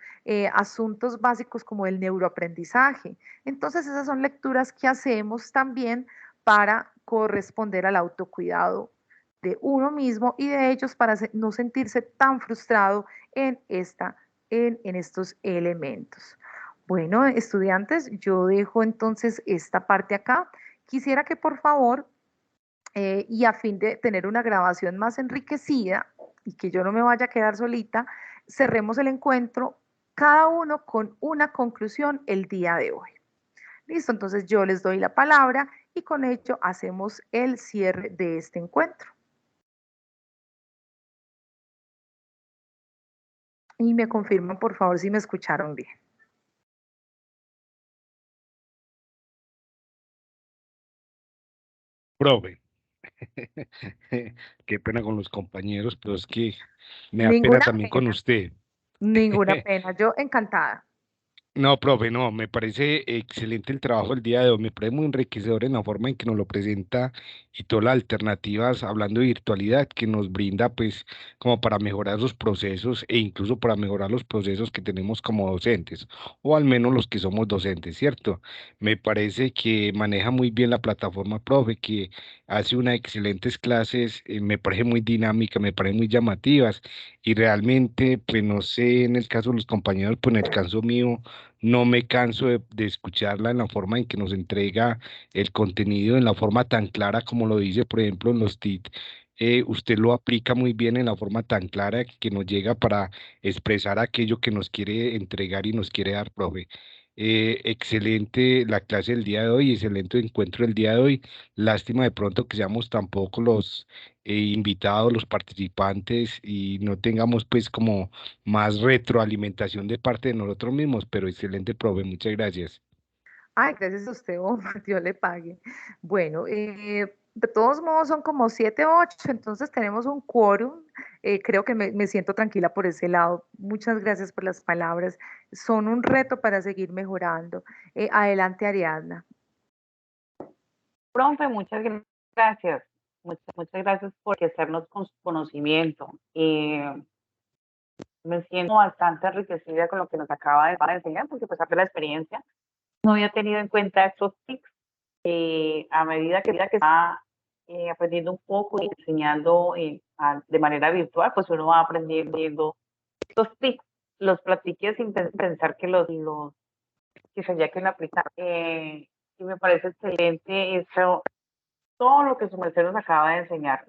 asuntos básicos como el neuroaprendizaje. Entonces, esas son lecturas que hacemos también para corresponder al autocuidado de uno mismo y de ellos para no sentirse tan frustrado en, en estos elementos. Bueno, estudiantes, yo dejo entonces esta parte acá. Quisiera que por favor, y a fin de tener una grabación más enriquecida y que yo no me vaya a quedar solita, cerremos el encuentro cada uno con una conclusión el día de hoy. Listo, entonces yo les doy la palabra y con ello hacemos el cierre de este encuentro. Y me confirman por favor si me escucharon bien. Profe, qué pena con los compañeros, pero es que me da pena Ninguna también con pena, usted. ninguna pena. Yo encantada. No, profe, no, me parece excelente el trabajo del día de hoy, me parece muy enriquecedor en la forma en que nos lo presenta y todas las alternativas, hablando de virtualidad, que nos brinda pues como para mejorar los procesos e incluso para mejorar los procesos que tenemos como docentes, o al menos los que somos docentes, ¿cierto? Me parece que maneja muy bien la plataforma, profe, que hace unas excelentes clases, me parece muy dinámica, me parece muy llamativas y realmente, pues no sé, en el caso de los compañeros, pues en el caso mío, no me canso de escucharla en la forma en que nos entrega el contenido, en la forma tan clara como lo dice, por ejemplo, en los TIC. Usted lo aplica muy bien en la forma tan clara que nos llega para expresar aquello que nos quiere entregar y nos quiere dar, profe. Excelente la clase del día de hoy, excelente encuentro del día de hoy. Lástima de pronto que seamos tan pocos los invitados, los participantes y no tengamos pues como más retroalimentación de parte de nosotros mismos, pero excelente, profe, muchas gracias. Ay, gracias a usted, hombre, Dios le pague. Bueno, de todos modos son como 7, 8, entonces tenemos un quórum. Creo que me siento tranquila por ese lado. Muchas gracias por las palabras. Son un reto para seguir mejorando. Adelante, Ariadna. Profe, muchas gracias. Muchas gracias por hacernos con su conocimiento. Me siento bastante enriquecida con lo que nos acaba de enseñar, porque pues de la experiencia no había tenido en cuenta estos tips. A medida que está aprendiendo un poco y enseñando de manera virtual, pues uno va aprendiendo estos tips, los platique sin pensar que que se haya que aplicar. Y me parece excelente eso, todo lo que su merced nos acaba de enseñar.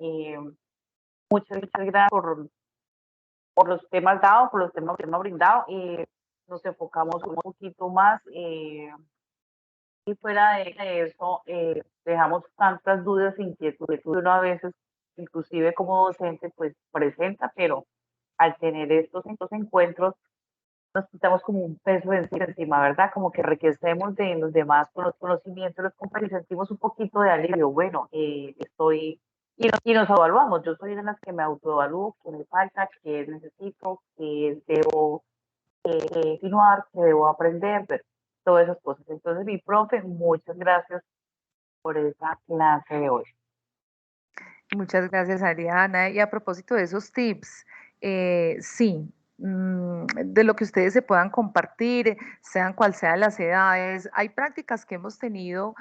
Muchas gracias por los temas dados, por los temas que hemos brindado. Nos enfocamos un poquito más. Y fuera de eso, dejamos tantas dudas e inquietudes que uno a veces, inclusive como docente, pues presenta, pero al tener estos encuentros, nos quitamos como un peso encima, ¿verdad? Como que enriquecemos de los demás con los conocimientos, los compañeros, sentimos un poquito de alivio. Bueno, y nos evaluamos. Yo soy de las que me autoevalúo, que me falta, que necesito, que debo continuar, que debo aprender, pero todas esas cosas. Entonces, mi profe, muchas gracias por esa clase de hoy. Muchas gracias, Ariana. Y a propósito de esos tips, sí, de lo que ustedes se puedan compartir, sean cual sean las edades, hay prácticas que hemos tenido,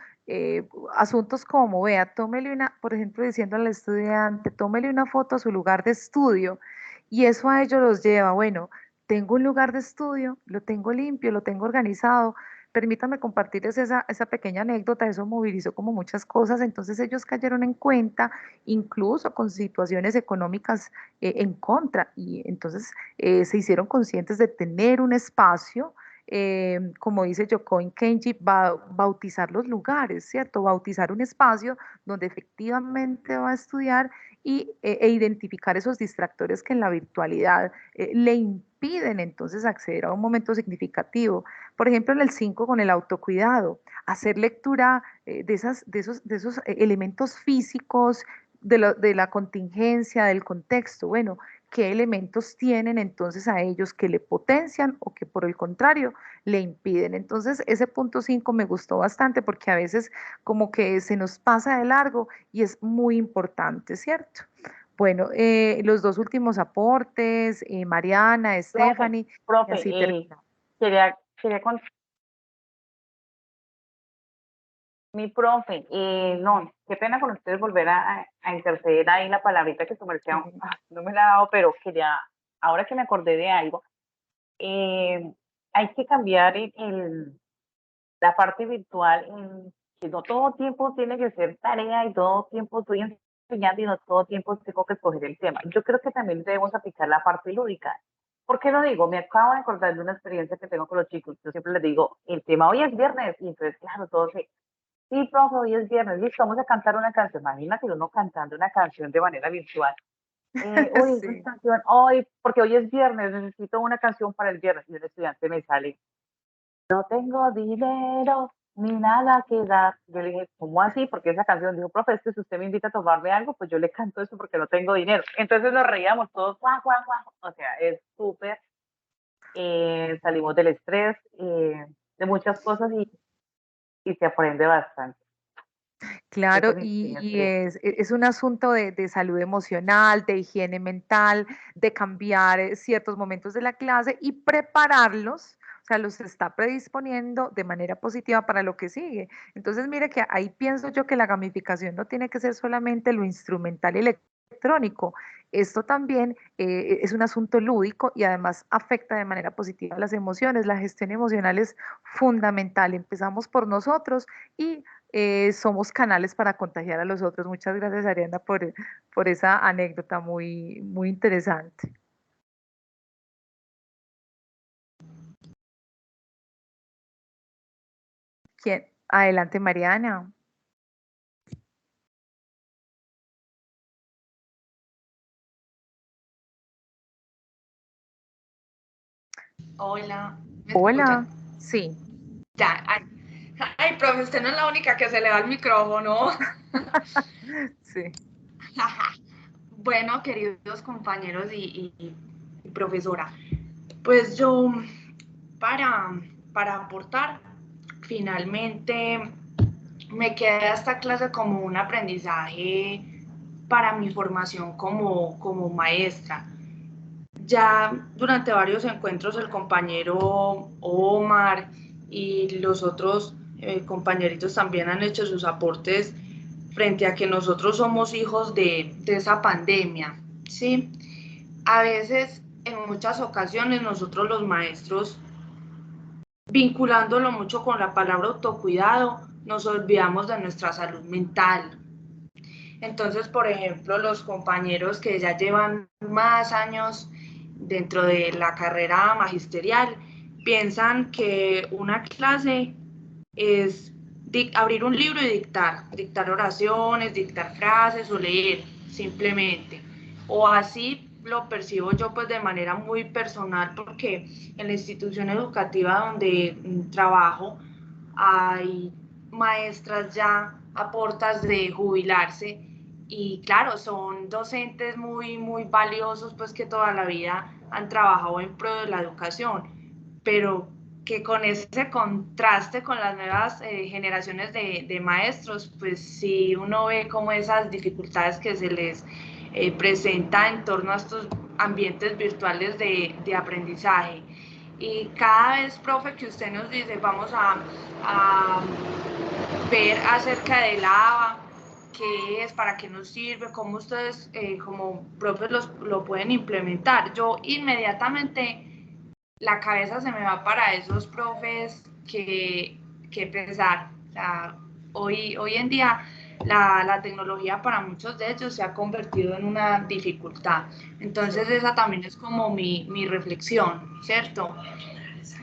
asuntos como, vea, tómele una, por ejemplo, diciendo al estudiante, tómele una foto a su lugar de estudio, y eso a ellos los lleva, bueno, tengo un lugar de estudio, lo tengo limpio, lo tengo organizado. Permítame compartirles esa pequeña anécdota, eso movilizó como muchas cosas, entonces ellos cayeron en cuenta, incluso con situaciones económicas en contra, y entonces se hicieron conscientes de tener un espacio, como dice Yokoin Kenji, bautizar los lugares, ¿cierto? Bautizar un espacio donde efectivamente va a estudiar e identificar esos distractores que en la virtualidad le impiden entonces acceder a un momento significativo. Por ejemplo, en el 5 con el autocuidado, hacer lectura de esos elementos físicos, de la contingencia, del contexto. Bueno, qué elementos tienen entonces a ellos que le potencian o que por el contrario le impiden. Entonces, ese punto 5 me gustó bastante porque a veces como que se nos pasa de largo y es muy importante, ¿cierto? Bueno, los dos últimos aportes, Mariana, Stephanie, y Profe, así termina. quería mi profe, no, qué pena con ustedes volver a interceder ahí la palabrita que su merced no me la ha dado, pero ahora que me acordé de algo, hay que cambiar la parte virtual, que no todo tiempo tiene que ser tarea y todo tiempo estoy enseñando y no todo tiempo tengo que escoger el tema. Yo creo que también debemos aplicar la parte lúdica. ¿Por qué lo digo? Me acabo de acordar de una experiencia que tengo con los chicos. Yo siempre les digo, el tema hoy es viernes, y entonces, claro, todos se, sí, profe, hoy es viernes, listo, vamos a cantar una canción. Imagínate uno cantando una canción de manera virtual. Uy, esta Sí. canción, hoy, porque hoy es viernes, necesito una canción para el viernes. Y un estudiante me sale, no tengo dinero ni nada que dar. Yo le dije, ¿cómo así? Porque esa canción dijo, profe, es que si usted me invita a tomarme algo, pues yo le canto eso porque no tengo dinero. Entonces nos reíamos todos, guau, guau, guau. O sea, es súper, salimos del estrés, de muchas cosas y se aprende bastante. Esa Claro, es mi pequeña y experiencia. es un asunto de salud emocional, de higiene mental, de cambiar ciertos momentos de la clase y prepararlos, o sea, los está predisponiendo de manera positiva para lo que sigue. Entonces, mire que ahí pienso yo que la gamificación no tiene que ser solamente lo instrumental y electrónico. Esto también es un asunto lúdico y además afecta de manera positiva las emociones. La gestión emocional es fundamental. Empezamos por nosotros y somos canales para contagiar a los otros. Muchas gracias, Ariana, por esa anécdota muy, muy interesante. ¿Quién? Adelante, Mariana. Hola, ¿me Hola. escuchan? Sí. Ya, ay, profe, usted no es la única que se le da el micrófono. Sí. Bueno, queridos compañeros y profesora, pues yo para aportar, finalmente me queda esta clase como un aprendizaje para mi formación como maestra. Ya durante varios encuentros el compañero Omar y los otros compañeritos también han hecho sus aportes frente a que nosotros somos hijos de esa pandemia, ¿sí? A veces, en muchas ocasiones, nosotros los maestros, vinculándolo mucho con la palabra autocuidado, nos olvidamos de nuestra salud mental. Entonces, por ejemplo, los compañeros que ya llevan más años dentro de la carrera magisterial piensan que una clase es abrir un libro y dictar oraciones, dictar frases o leer simplemente. O así lo percibo yo pues de manera muy personal porque en la institución educativa donde trabajo hay maestras ya a portas de jubilarse y claro, son docentes muy valiosos pues que toda la vida han trabajado en pro de la educación, pero que con ese contraste con las nuevas generaciones de maestros, pues sí uno ve como esas dificultades que se les presenta en torno a estos ambientes virtuales de aprendizaje. Y cada vez, profe, que usted nos dice, vamos a ver acerca del ABA, qué es, para qué nos sirve, cómo ustedes como profes lo pueden implementar. Yo inmediatamente la cabeza se me va para esos profes que pesar. O sea, hoy en día la tecnología para muchos de ellos se ha convertido en una dificultad. Entonces esa también es como mi reflexión, ¿cierto?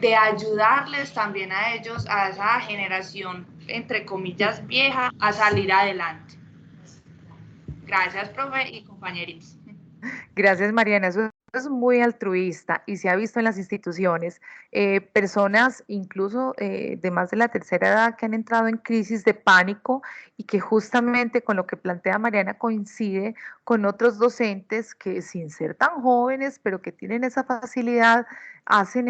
De ayudarles también a ellos, a esa generación, entre comillas, vieja, a salir adelante. Gracias, profe y compañeritos. Gracias, Mariana. Eso es muy altruista y se ha visto en las instituciones. Personas incluso de más de la tercera edad que han entrado en crisis de pánico y que justamente con lo que plantea Mariana coincide con otros docentes que sin ser tan jóvenes, pero que tienen esa facilidad, hacen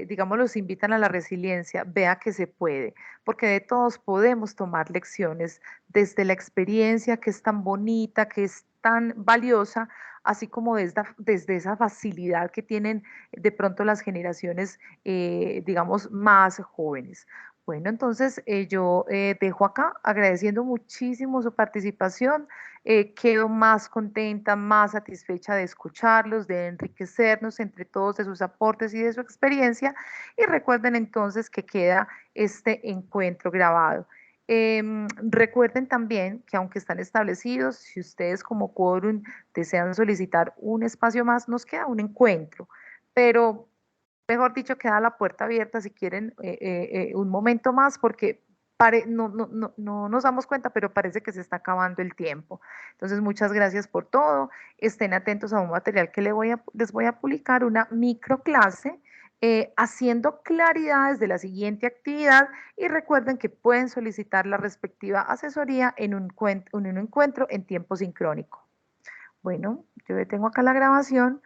digamos, los invitan a la resiliencia, vea que se puede, porque de todos podemos tomar lecciones desde la experiencia que es tan bonita, que es tan valiosa, así como desde esa facilidad que tienen de pronto las generaciones, digamos, más jóvenes. Bueno, entonces yo dejo acá agradeciendo muchísimo su participación. Quedo más contenta, más satisfecha de escucharlos, de enriquecernos entre todos de sus aportes y de su experiencia. Y recuerden entonces que queda este encuentro grabado. Recuerden también que aunque están establecidos, si ustedes como quórum desean solicitar un espacio más, nos queda un encuentro, pero mejor dicho, queda la puerta abierta si quieren un momento más, porque no nos damos cuenta, pero parece que se está acabando el tiempo. Entonces, muchas gracias por todo. Estén atentos a un material que les voy a publicar, una microclase, haciendo claridades de la siguiente actividad y recuerden que pueden solicitar la respectiva asesoría en un encuentro en tiempo sincrónico. Bueno, yo detengo acá la grabación.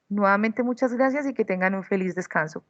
Nuevamente muchas gracias y que tengan un feliz descanso.